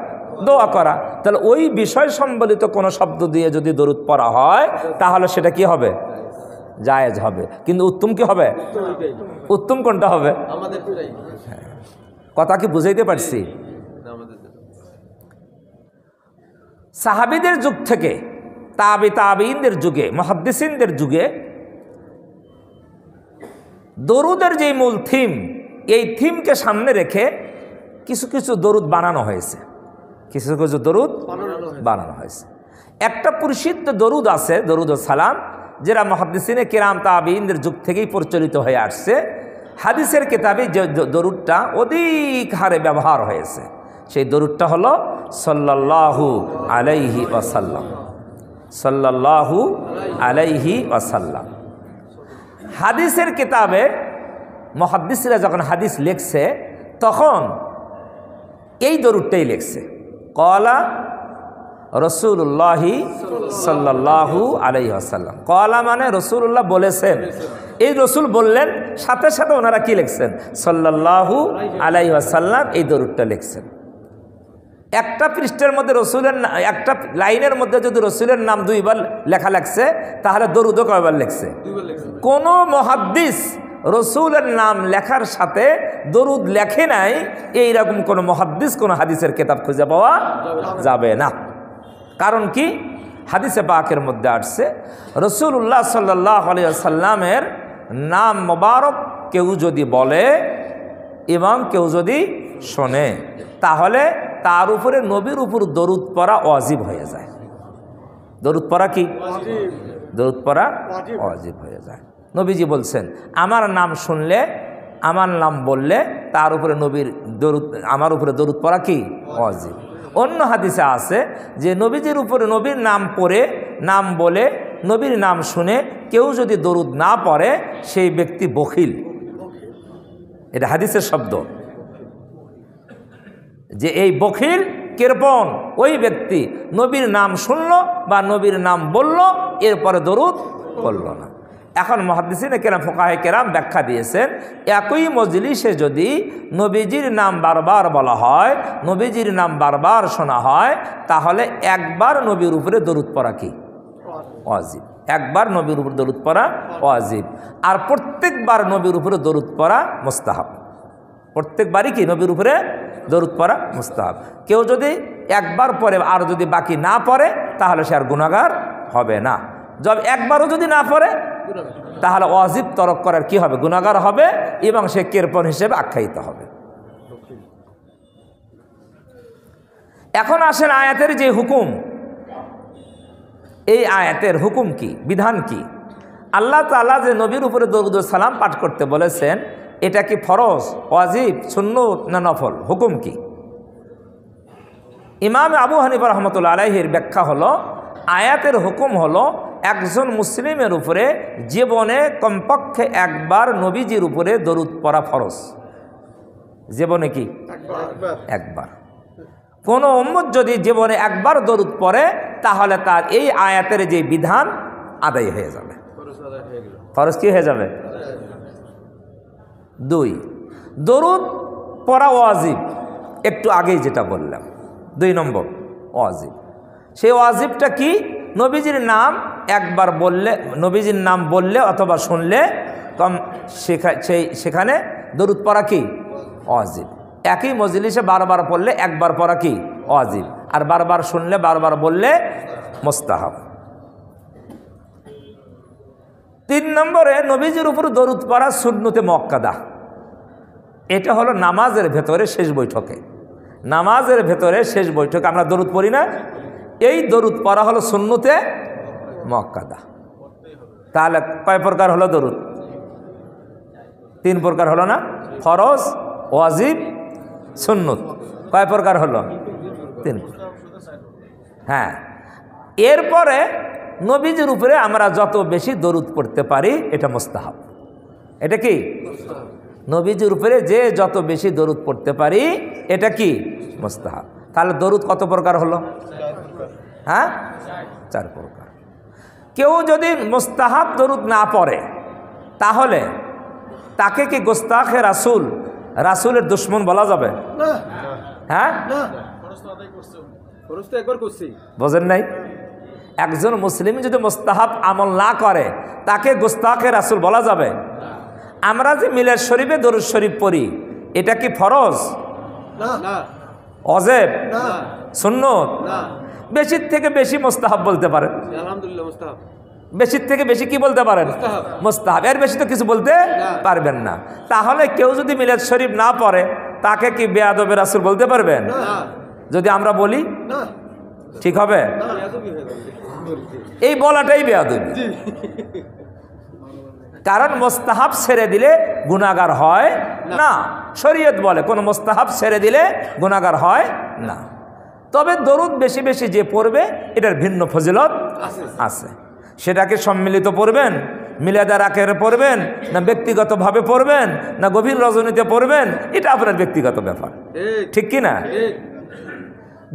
দোয়া করা। তাহলে ওই বিষয় সম্বলিত কোনো শব্দ দিয়ে যদি দরুদ পড়া হয় তাহলে সেটা কি হবে? জায়েজ হবে। কিন্তু উত্তম কি হবে? উত্তম কোনটা হবে? কথা কি বুঝাইতে পারছি? সাহাবীদের যুগ থেকে তাবিঈনদের যুগে, মুহাদ্দিসিনদের যুগে দরুদের যে মূল থিম, এই থিমকে সামনে রেখে কিছু কিছু দরুদ বানানো হয়েছে। কিছু কিছু দরুদ বানানো হয়েছে। একটা পরিচিত দরুদ আছে, দরুদ ও সালাম, যেটা মুহাদ্দিসিনে কিরাম তাবিঈনদের যুগ থেকেই প্রচলিত হয়ে আসছে। হাদিসের কিতাবে যে দরুদটা অধিক হারে ব্যবহার হয়েছে, সেই দরুদটা হলো সাল্লাল্লাহু আলাইহি ওয়াসাল্লাম। সাল্লাল্লাহু আলাইহি ওয়াসাল্লাম। হাদিসের কিতাবে মুহাদ্দিসরা যখন হাদিস লিখছে তখন এই দরুদটাই লিখছে, ক্বালা রাসূলুল্লাহি সাল্লাল্লাহু আলাইহি ওয়াসাল্লাম। ক্বালা মানে রাসূলুল্লাহ বলেছেন, এই রাসূল বললেন, সাথে সাথে ওনারা কি লিখছেন? সাল্লাল্লাহু আলাইহি ওয়াসাল্লাম। এই দরুদটা লিখছেন। একটা পৃষ্ঠের মধ্যে রসুলের, একটা লাইনের মধ্যে যদি রসুলের নাম দুইবার লেখা লাগছে তাহলে দরুদও কয়বার লিখছে? কোন মুহাদ্দিস রসুলের নাম লেখার সাথে দরুদ লেখে নাই, এইরকম কোন মুহাদ্দিস কোন হাদিসের কিতাব খুঁজে পাওয়া যাবে না। কারণ কি? হাদিসে পাকের মধ্যে আসছে রাসূলুল্লাহ সাল্লাল্লাহু আলাইহি ওয়াসাল্লামের নাম মোবারক কেউ যদি বলে এবং কেউ যদি শোনে তাহলে তার উপরে নবীর উপর দরুদ পড়া ওয়াজিব হয়ে যায়। দরুদ পড়া কি? দরুদ পড়া ওয়াজিব হয়ে যায়। নবীজি বলছেন, আমার নাম শুনলে, আমার নাম বললে তার উপরে নবীর দরুদ, আমার উপরে দরুদ পড়া কি? ওয়াজিব। অন্য হাদিসে আছে যে নবীজির উপরে নবীর নাম পড়ে, নাম বলে, নবীর নাম শুনে কেউ যদি দরুদ না পড়ে সেই ব্যক্তি বখিল। এটা হাদিসের শব্দ, যে এই বখিল কৃপণ ওই ব্যক্তি নবীর নাম শুনলো বা নবীর নাম বলল, এরপরে দরুদ পড়ল না। এখন মুহাদ্দিসিনে কেরাম, ফুকাহে কেরাম ব্যাখ্যা দিয়েছেন, একই মজলিসে যদি নবীজির নাম বারবার বলা হয়, নবীজির নাম বারবার শোনা হয়, তাহলে একবার নবীর উপরে দরুদ পড়া কি? ওয়াজিব। একবার নবীর উপর দরুদ পড়া ওয়াজিব। আর প্রত্যেকবার নবীর উপরে দরুদ পড়া মুস্তাহাব। প্রত্যেকবারই কি? নবীর উপরে দরুদ পড়া মুস্তাহাব। কেউ যদি একবার পড়ে আর যদি বাকি না পড়ে তাহলে সে আর গুনাহগার হবে না। একবারও যদি না পড়ে তাহলে ওয়াজিব তরক করার কি হবে? গুনাহগার হবে এবং সে কৃপণ হিসেবে আখ্যায়িত হবে। এখন আসেন আয়াতের যে হুকুম, এই আয়াতের হুকুম কি, বিধান কি? আল্লাহ তাআলা যে নবীর উপরে দরুদ ও সালাম পাঠ করতে বলেছেন, এটা কি ফরজ, ওয়াজিব, সুন্নত না নফল? হুকুম কি? ইমাম আবু হানিফা রাহমাতুল্লাহ আলাইহির ব্যাখ্যা হলো, আয়াতের হুকুম হলো একজন মুসলিমের উপরে জীবনে কমপক্ষে একবার নবীজির উপরে দরুদ পড়া ফরজ। জীবনে কি? একবার। কোনো উম্মত যদি জীবনে একবার দরুদ পড়ে তাহলে তার এই আয়াতের যে বিধান আদায় হয়ে যাবে। ফরজ কি হয়ে যাবে? 2, দরুদ পড়া ওয়াজিব, একটু আগেই যেটা বললাম। 2 নম্বর ওয়াজিব। সেই ওয়াজিবটা কি? নবীজির নাম একবার বললে, নবীজির নাম বললে অথবা শুনলে সেখানে দরুদ পড়া কি? ওয়াজিব। একই মজলিসে বারবার পড়লে একবার পড়া কি ওয়াজিব, আর বারবার শুনলে বারবার বললে মুস্তাহাব। 3 নম্বরে নবীজির উপর দরুদ পড়া সুন্নতে মুআক্কাদা। এটা হলো নামাজের ভেতরে শেষ বৈঠকে, নামাজের ভেতরে শেষ বৈঠকে আমরা দরুদ পড়ি না, এই দরুদ পড়া হলো সুন্নতে মুআক্কাদা। তাহলে কয় প্রকার হলো দরুদ? 3 প্রকার হলো না? ফরজ, ওয়াজিব, সুন্নত। কয় প্রকার হলো? 3। হ্যাঁ, এরপরে নবীজির উপরে আমরা যত বেশি দরুদ পড়তে পারি এটা মুস্তাহাব। এটা কি? নবীজির উপরে যে যত বেশি দরুদ পড়তে পারি এটা কি মুস্তাহাব। তাহলে দরুদ কত প্রকার হলো? হ্যাঁ, 4 প্রকার। কেউ যদি মুস্তাহাব দরুদ না পড়ে তাহলে তাকে কি গোস্তাখে রাসূল, রাসূলের দুশমন বলা যাবে? হ্যাঁ, বোঝেন নাই? একজন মুসলিম যদি মুস্তাহাব আমল না করে তাকে গোস্তাখে রাসূল বলা যাবে? আমরা যে মিলাদ শরীফে দরুদ শরীফ পড়ি এটা কি ফরজ, ওয়াজিব, সুন্নত? বেশির থেকে বেশি মুস্তাহাব বলতে পারেন। আলহামদুলিল্লাহ মুস্তাহাব। বেশির থেকে বেশি কি বলতে পারেন? মুস্তাহাব। এর বেশি তো কিছু বলতে পারবেন না। তাহলে কেউ যদি মিলাদ শরীফ না পড়ে তাকে কি বেয়াদবে রাসূল বলতে পারবেন? যদি আমরা বলি ঠিক হবে? এই বলাটাই বেয়াদবি। কারণ মুস্তাহাব ছেড়ে দিলে গুনাহগার হয় না। শরীয়ত বলে কোন মুস্তাহাব ছেড়ে দিলে গুনাহগার হয় না। তবে দরুদ বেশি বেশি যে পড়বে এটার ভিন্ন ফজিলত আছে। সেটাকে সম্মিলিত পড়বেন, মিলাদার আকারে পড়বেন, না ব্যক্তিগতভাবে পড়বেন, না গভীর রজনীতে পড়বেন, এটা আপনার ব্যক্তিগত ব্যাপার, ঠিক কি না?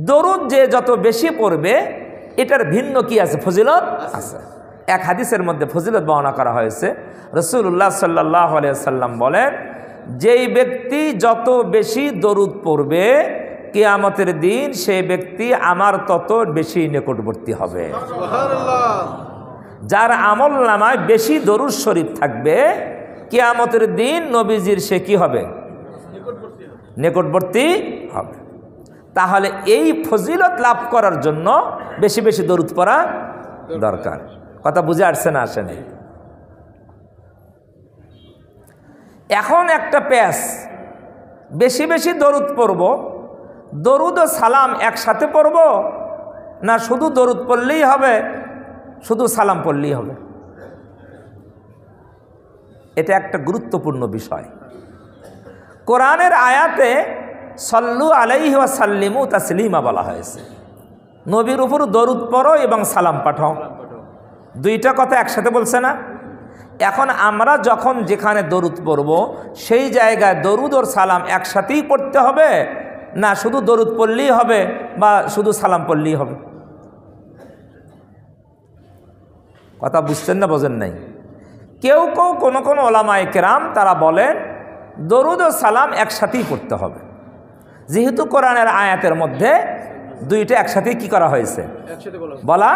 দরুদ যে যত বেশি পড়বে এটার ভিন্ন কি আছে? ফজিলত আছে। এক হাদিসের মধ্যে ফজিলত বর্ণনা করা হয়েছে। রাসূলুল্লাহ সাল্লাল্লাহু আলাইহি ওয়াসাল্লাম বলেন, যেই ব্যক্তি যত বেশি দরুদ পড়বে কিয়ামতের দিন সেই ব্যক্তি আমার তত বেশি নিকটবর্তী হবে। যার আমল নামায় বেশি দরুদ শরীফ থাকবে কিয়ামতের দিন নবীজির সে কি হবে? নিকটবর্তী হবে। তাহলে এই ফজিলত লাভ করার জন্য বেশি বেশি দরুদ পড়া দরকার। কথা বুঝে আসছে না? আসেনি? এখন একটা প্যাস, বেশি বেশি দরুদ পড়ব, দরুদ ও সালাম একসাথে পড়ব, না শুধু দরুদ পড়লেই হবে, শুধু সালাম পড়লেই হবে? এটা একটা গুরুত্বপূর্ণ বিষয়। কোরআনের আয়াতে সল্লু আলাইহি ওয়া সাল্লিমু তাসলিমা বলা হয়েছে। নবীর উপর দরুদ পড়ো এবং সালাম পাঠাও, দুইটা কথা একসাথে বলছে না? এখন আমরা যখন যেখানে দরুদ পড়ব সেই জায়গায় দরুদ আর সালাম একসাথেই পড়তে হবে, না শুধু দরুদ পড়লেই হবে বা শুধু সালাম পড়লেই হবে? কথা বুঝছেন না বোঝেন নাই? কেউ কেউ কোনো কোনো ওলামায়ে কেরাম তারা বলেন দরুদ ও সালাম একসাথেই পড়তে হবে, যেহেতু কোরআনের আয়াতের মধ্যে দুইটা একসাথেই কি করা হয়েছে? বলা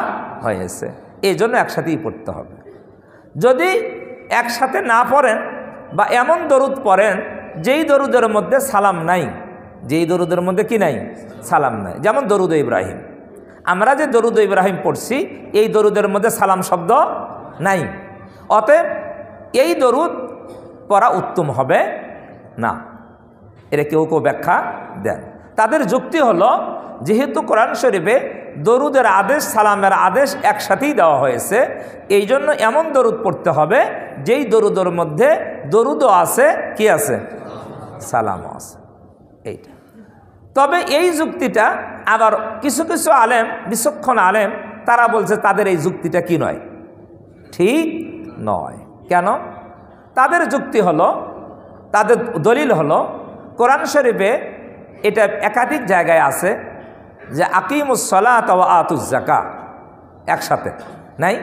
হয়েছে, এই জন্য একসাথেই পড়তে হবে। যদি একসাথে না পড়েন বা এমন দরুদ পড়েন যেই দরুদের মধ্যে সালাম নাই, যেই দরুদের মধ্যে কি নাই? সালাম নাই, যেমন দরুদ ইব্রাহিম। আমরা যে দরুদ ইব্রাহিম পড়ছি এই দরুদের মধ্যে সালাম শব্দ নাই, অতএব এই দরুদ পড়া উত্তম হবে না। এটা কেউ কেউ ব্যাখ্যা দেন। তাদের যুক্তি হলো যেহেতু কোরআন শরীফে দরুদের আদেশ সালামের আদেশ একসাথেই দেওয়া হয়েছে, এই জন্য এমন দরুদ পড়তে হবে যেই দরুদের মধ্যে দরুদও আছে, কি আছে? সালামও আছে। এইটা। তবে এই যুক্তিটা আবার কিছু কিছু আলেম, বিচক্ষণ আলেম, তারা বলছে তাদের এই যুক্তিটা কি নয়, ঠিক নয়। কেন? তাদের যুক্তি হলো, তাদের দলিল হলো কোরআন শরীফে এটা একাধিক জায়গায় আছে যে আকিমুস সালাত ওয়া আতুজ যাকাত একসাথে নাই?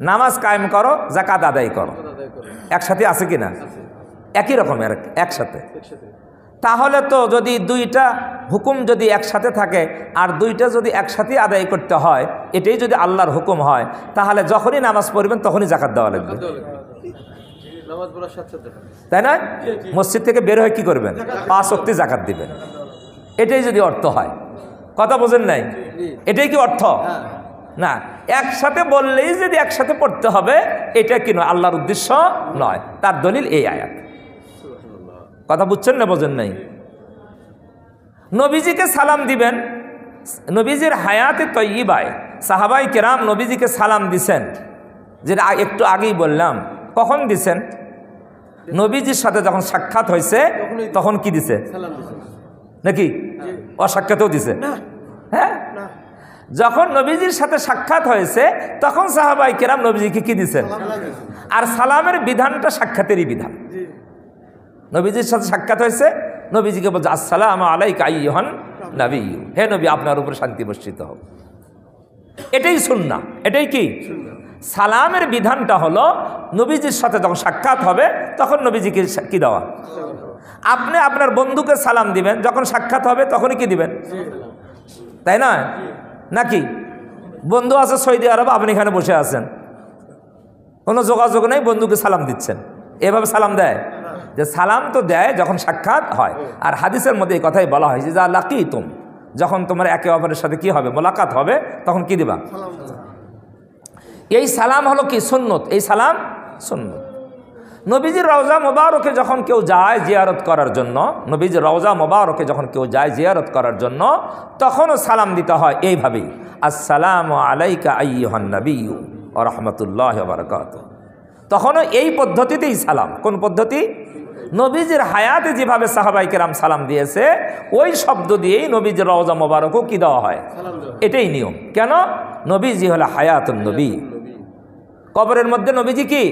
নামাজ কায়েম করো, যাকাত আদায় করো, একসাথে আছে কি না? একই রকমের একসাথে। তাহলে তো যদি দুইটা হুকুম যদি একসাথে থাকে আর দুইটা যদি একসাথে আদায় করতে হয়, এটাই যদি আল্লাহর হুকুম হয়, তাহলে যখনই নামাজ পড়বেন তখনই যাকাত দেওয়া লাগবে। তাই না? মসজিদ থেকে বের হয়ে কি করবেন? 5 ওয়াক্ত যাকাত দিবেন। এটাই যদি অর্থ হয়, কথা বোঝেন নাই? এটাই কি অর্থ? না, একসাথে বললেই যদি একসাথে পড়তে হবে এটা কি নয়, আল্লাহর উদ্দেশ্য নয়। তার দলিল এই আয়াত। কথা বুঝছেন না বোঝেন নাই? নবীজিকে সালাম দিবেন। নবীজির হায়াতে তয়্যিবায় সাহাবাই কেরাম নবীজিকে সালাম দিছেন, যেটা একটু আগেই বললাম। কখন দিছেন? নবীজির সাথে যখন সাক্ষাৎ হয়েছে তখন কি দিছে নাকি অসাক্ষাতেও দিছে? হ্যাঁ, যখন নবীজির সাথে সাক্ষাৎ হয়েছে তখন সাহাবাই কেরাম নবীজিকে কি দিছেন? আর সালামের বিধানটা সাক্ষাতেরই বিধান। নবীজির সাথে সাক্ষাৎ হয়েছে, নবীজিকে বলছে আসসালামু আলাইকা আইয়ুহান নবী, হে নবী আপনার উপর শান্তি বর্ষিত হোক। এটাই সুন্নাহ। এটাই কি সালামের বিধানটা হলো নবীজির সাথে যখন সাক্ষাৎ হবে তখন নবীজিকে কি দেওয়া। আপনি আপনার বন্ধুকে সালাম দিবেন, যখন সাক্ষাৎ হবে তখনই কি দিবেন, তাই না? নাকি বন্ধু আছে সৌদি আরব, আপনি এখানে বসে আছেন, কোনো যোগাযোগ নেই, বন্ধুকে সালাম দিচ্ছেন, এভাবে সালাম দেয়? যে সালাম তো দেয় যখন সাক্ষাৎ হয়। আর হাদিসের মধ্যে এই কথাই বলা হয়েছে যা লাকিতুম, যখন তোমার একে অপরের সাথে কি হবে, মোলাকাত হবে, তখন কি দিবা? এই সালাম হলো কি সুন্নত। এই সালাম সুন্নত। নবীজির রওজা মোবারকে যখন কেউ যায় জিয়ারত করার জন্য, নবীজির রওজা মোবারকে যখন কেউ যায় জিয়ারত করার জন্য, তখনও সালাম দিতে হয় এইভাবেই, আসসালামু আলাইকা আইয়ুহান নবিয়্যু ওয়া রাহমাতুল্লাহি ওয়া বারাকাতুহু। তখনও এই পদ্ধতিতেই সালাম। কোন পদ্ধতি? নবীজির হায়াতে যেভাবে সাহাবাই কেরাম সালাম দিয়েছে ওই শব্দ দিয়েই নবীজির রওজা মোবারকও কি দেওয়া হয়, এটাই নিয়ম। কেন? নবীজি হলো হায়াতুন নবী। কবরের মধ্যে নবীজি কি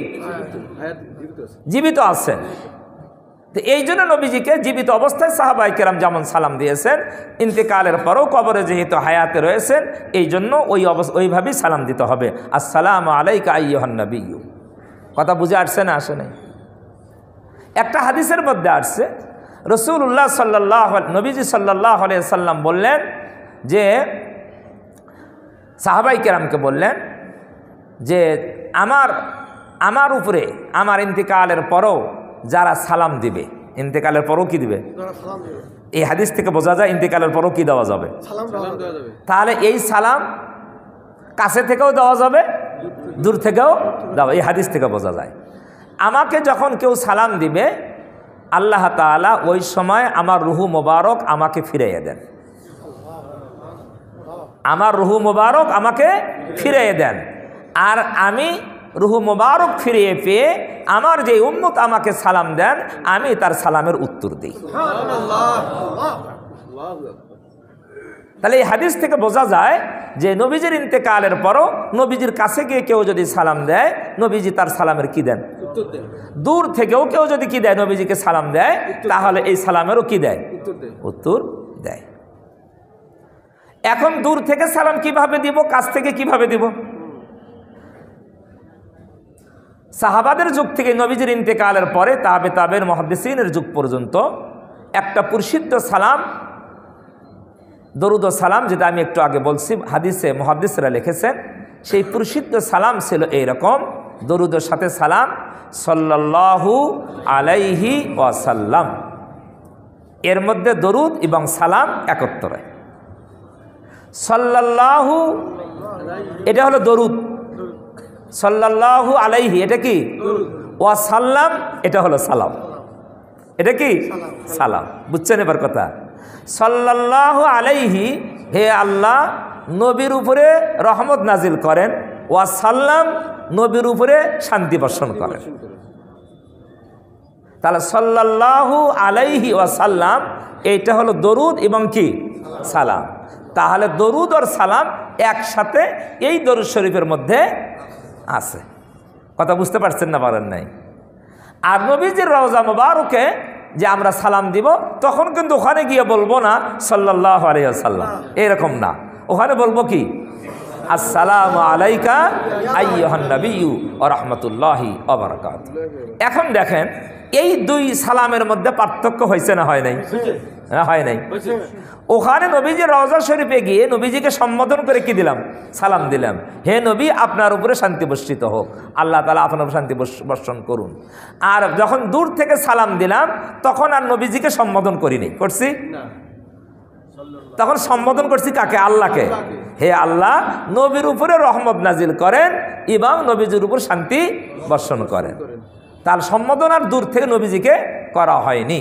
জীবিত আছেন। তো এই জন্য নবীজিকে জীবিত অবস্থায় সাহাবাই কেরাম যেমন সালাম দিয়েছেন, ইন্তেকালের পরও কবরে যেহেতু হায়াতে রয়েছেন এই জন্য ওইভাবেই সালাম দিতে হবে, আসসালামু আলাইকা আইয়ুহান নবিয়্যু। কথা বুঝে আসছে না আসে নাই? একটা হাদিসের মধ্যে আসছে রাসূলুল্লাহ সাল্লাল্লাহু নবীজি সাল্লাল্লাহু আলাইহি সাল্লাম বললেন যে সাহাবাই কেরামকে বললেন যে আমার উপরে আমার ইন্তেকালের পরও যারা সালাম দিবে, ইন্তেকালের পরও কি দিবে? এই হাদিস থেকে বোঝা যায় ইন্তেকালের পরও কি দেওয়া যাবে? তাহলে এই সালাম কাছে থেকেও দেওয়া যাবে, দূর থেকেও দেওয়া। এই হাদিস থেকে বোঝা যায় আমাকে যখন কেউ সালাম দিবে আল্লাহ তাআলা ওই সময় আমার রুহু মোবারক আমাকে ফিরিয়ে দেন। আমার রুহু মোবারক আমাকে ফিরিয়ে দেন। আর আমি রুহু মোবারক ফিরিয়ে পেয়ে আমার যে উম্মত আমাকে সালাম দেন আমি তার সালামের উত্তর দিই। তাহলে এই হাদিস থেকে বোঝা যায় যে নবীজির ইন্তেকালের পরও নবীজির কাছে গিয়ে কেউ যদি সালাম দেয় নবীজি তার সালামের কি দেন? দূর থেকেও কেউ যদি কি দেয় নবীজিকে সালাম দেয় তাহলে এই সালামেরও কি দেয়? উত্তর দেয়। এখন দূর থেকে সালাম কিভাবে দিব, কাছ থেকে কিভাবে দিব? সাহাবাদের যুগ থেকে নবীজির ইন্তেকালের পরে তাবেঈন মুহাদ্দিসিনের যুগ পর্যন্ত একটা প্রসিদ্ধ সালাম দরুদ ও সালাম, যেটা আমি একটু আগে বলছি হাদিসে মুহাদ্দিসরা লিখেছেন, সেই প্রসিদ্ধ সালাম ছিল এইরকম, দরুদের সাথে সালাম সাল্লাল্লাহু আলাইহি ওয়াসাল্লাম। এর মধ্যে দরুদ এবং সালাম একত্রে। সাল্লাল্লাহু এটা হলো দরুদ, সাল্লাল্লাহু আলাইহি এটা কি? ওয়াসাল্লাম এটা হলো সালাম। এটা কি? সালাম। বুঝছেন এবার কথা? সাল্লাল্লাহু আলাইহি, হে আল্লাহ নবীর উপরে রহমত নাজিল করেন, ওয়াসাল্লাম নবীর উপরে শান্তি বর্ষণ করেন। তাহলে সাল্লাল্লাহু আলাইহি ওয়াসাল্লাম এইটা হলো দরুদ এবং কি সালাম। তাহলে দরুদ আর সালাম একসাথে এই দরুদ শরীফের মধ্যে আছে। কথা বুঝতে পারছেন না? পারেন নাই? আর নবীজির রওজা মুবারকে যে আমরা সালাম দিব তখন কিন্তু ওখানে গিয়ে বলবো না সাল্লাল্লাহু আলাইহি ওয়াসাল্লাম, এরকম না। ওখানে বলবো কি? আসসালামু আলাইকা আইয়ুহান নবিয়্যু ওয়া রাহমাতুল্লাহি ওয়া বারাকাতুহু। এখন দেখেন এই দুই সালামের মধ্যে পার্থক্য হয়েছে না হয় নাই? হয় নাই? ওখানে নবীজি রওজা শরীফে গিয়ে নবীজিকে সম্বোধন করে কি দিলাম? সালাম দিলাম, হে নবী আপনার উপরে শান্তি বর্ষিত হোক, আল্লাহ তাআলা আপনার উপরে শান্তি বর্ষণ করুন। আর যখন দূর থেকে সালাম দিলাম তখন আর নবীজিকে সম্বোধন করিনি, করছি? তখন সম্বোধন করছি কাকে? আল্লাহকে। হে আল্লাহ নবীর উপরে রহমত নাজিল করেন এবং নবীজির উপর শান্তি বর্ষণ করেন। তার সম্বোধন আর দূর থেকে নবীজিকে করা হয়নি।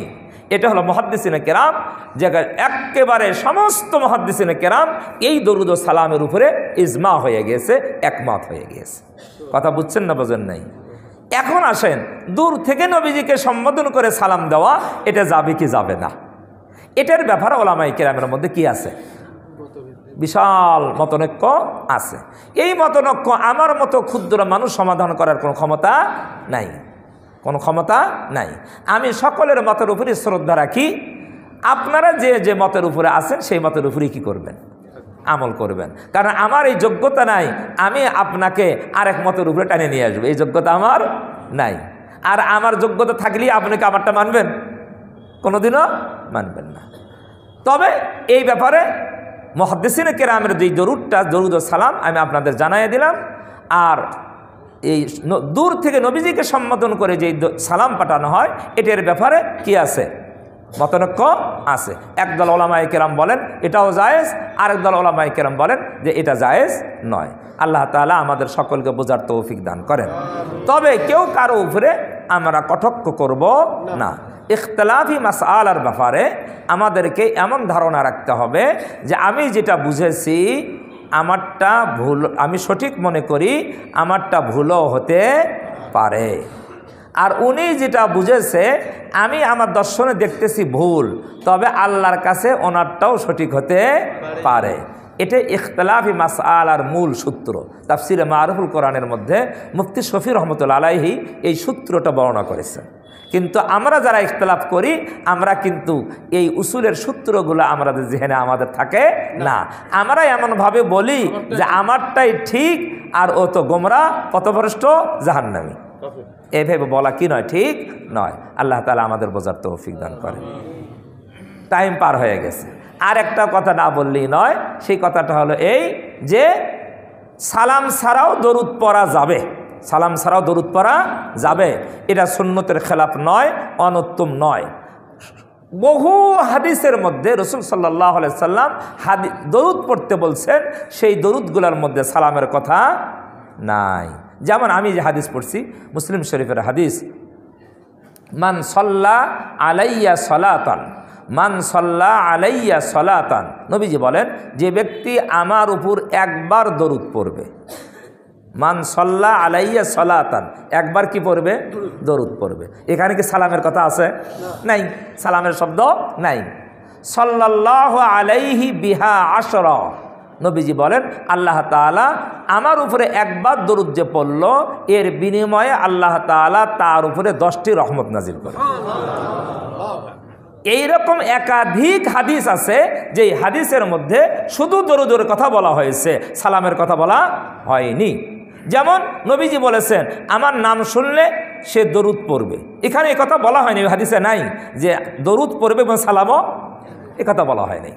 এটা হলো মুহাদ্দিসিনে কেরাম, যে একেবারে সমস্ত মুহাদ্দিসিনে কেরাম এই দরুদ ও সালামের উপরে ইজমা হয়ে গিয়েছে, একমত হয়ে গিয়েছে। কথা বুঝছেন না বোঝেন নাই? এখন আসেন, দূর থেকে নবীজিকে সম্বোধন করে সালাম দেওয়া এটা যাবে কি যাবে না, এটার ব্যাপারে ওলামায়ে কেরামের মধ্যে কি আছে? বিশাল মতনৈক্য আছে। এই মতনৈক্য আমার মতো ক্ষুদ্র মানুষ সমাধান করার কোনো ক্ষমতা নাই, কোনো ক্ষমতা নাই। আমি সকলের মতের উপরে শ্রদ্ধা রাখি। আপনারা যে যে মতের উপরে আছেন সেই মতের উপরেই কি করবেন? আমল করবেন। কারণ আমার এই যোগ্যতা নাই আমি আপনাকে আরেক মতের উপরে টানে নিয়ে আসবো, এই যোগ্যতা আমার নাই। আর আমার যোগ্যতা থাকলেই আপনাকে আমারটা মানবেন? কোনোদিনও মানবেন না। তবে এই ব্যাপারে মুহাদ্দিসিনে কেরামের যে দরুদটা, দরুদ ও সালাম আমি আপনাদের জানাইয়া দিলাম। আর এই দূর থেকে নবীজিকে সম্বোধন করে যে সালাম পাঠানো হয় এটার ব্যাপারে কি আছে? মতনৈক্য আছে। একদল ওলামায়ে কেরাম বলেন এটাও জায়েজ, আরেক দল ওলামায়ে কেরাম বলেন যে এটা জায়েজ নয়। আল্লাহ তাআলা আমাদের সকলকে বোঝার তৌফিক দান করেন। তবে কেউ কারো উপরে আমরা কটাক্ষ করব না। ইখতিলাফি মাসআলার ব্যাপারে আমাদেরকে এমন ধারণা রাখতে হবে যে আমি যেটা বুঝেছি আমারটা ভুল, আমি সঠিক মনে করি, আমারটা ভুলও হতে পারে। আর উনি যেটা বুঝেছে আমি আমার দর্শনে দেখতেছি ভুল, তবে আল্লাহর কাছে ওনারটাও সঠিক হতে পারে। এটা ইখতিলাফি মাসআলার মূল সূত্র। তাফসিরে মারুফুল কোরআনের মধ্যে মুফতি শফি রহমতুল্লাহ আলাইহি এই সূত্রটা বর্ণনা করেছেন। কিন্তু আমরা যারা ইখতিলাফ করি আমরা কিন্তু এই উসুলের সূত্রগুলো আমাদের যেখানে আমাদের থাকে না। আমরা এমনভাবে বলি যে আমারটাই ঠিক আর ও তো গোমরাহ, পথভ্রষ্ট, জাহান্নামী। এইভাবে বলা কি নয়? ঠিক নয়। আল্লাহ তাআলা আমাদের বোঝার তৌফিক দান করেন। টাইম পার হয়ে গেছে। আর একটা কথা না বললেই নয়, সেই কথাটা হলো এই যে সালাম ছাড়াও দরুদ পড়া যাবে, সালাম ছাড়াও দরুদ পড়া যাবে। এটা সুন্নতের খেলাফ নয়, অনুত্তম নয়। বহু হাদিসের মধ্যে রাসূল সাল্লাল্লাহু আলাইহি সাল্লাম দরুদ পড়তে বলছেন, সেই দরুদগুলোর মধ্যে সালামের কথা নাই। যেমন আমি যে হাদিস পড়ছি মুসলিম শরীফের হাদিস, মান সাল্লা আলাইয়া সালাতান, মান সাল্লা আলাইয়া সালাতান, নবীজি বলেন যে ব্যক্তি আমার উপর একবার দরুদ পড়বে, মান সাল্লা আলাইয়া সালাতান, একবার কি পড়বে? দরুদ পড়বে। এখানে কি সালামের কথা আছে? নাই, সালামের শব্দ নাই। সাল্লাল্লাহু আলাইহি বিহা আশরা, নবীজি বলেন আল্লাহ তাআলা আমার উপরে একবার দরুদ যে পড়ল এর বিনিময়ে আল্লাহ তাআলা তার উপরে 10টি রহমত নাজিল করে। এইরকম একাধিক হাদিস আছে যে হাদিসের মধ্যে শুধু দরুদের কথা বলা হয়েছে, সালামের কথা বলা হয়নি। যেমন নবীজি বলেছেন আমার নাম শুনলে সে দরুদ পড়বে, এখানে এই কথা বলা হয়নি, হাদিসে নাই যে দরুদ পড়বে এবং সালামও, এ কথা বলা হয়নি।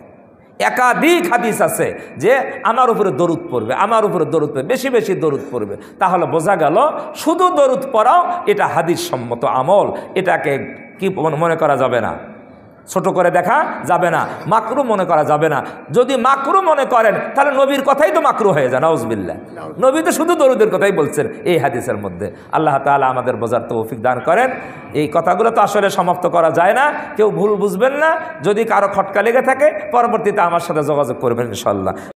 একাধিক হাদিস আছে যে আমার উপরে দরুদ পড়বে, আমার উপরে দরুদ পড়বে, বেশি বেশি দরুদ পড়বে। তাহলে বোঝা গেল শুধু দরুদ পড়াও এটা হাদিস সম্মত আমল, এটাকে কি মনে করা যাবে না, ছোট করে দেখা যাবে না, মাকরু মনে করা যাবে না। যদি মাকরু মনে করেন তাহলে নবীর কথাই তো মাকরু হয়ে যায়, নাউজুবিল্লাহ। নবী তো শুধু দরুদের কথাই বলছেন এই হাদিসের মধ্যে। আল্লাহ তাআলা আমাদের বোঝার তৌফিক দান করেন। এই কথাগুলো তো আসলে সমাপ্ত করা যায় না, কেউ ভুল বুঝবেন না। যদি কারো খটকা লেগে থাকে পরবর্তীতে আমার সাথে যোগাযোগ করবেন ইনশাআল্লাহ।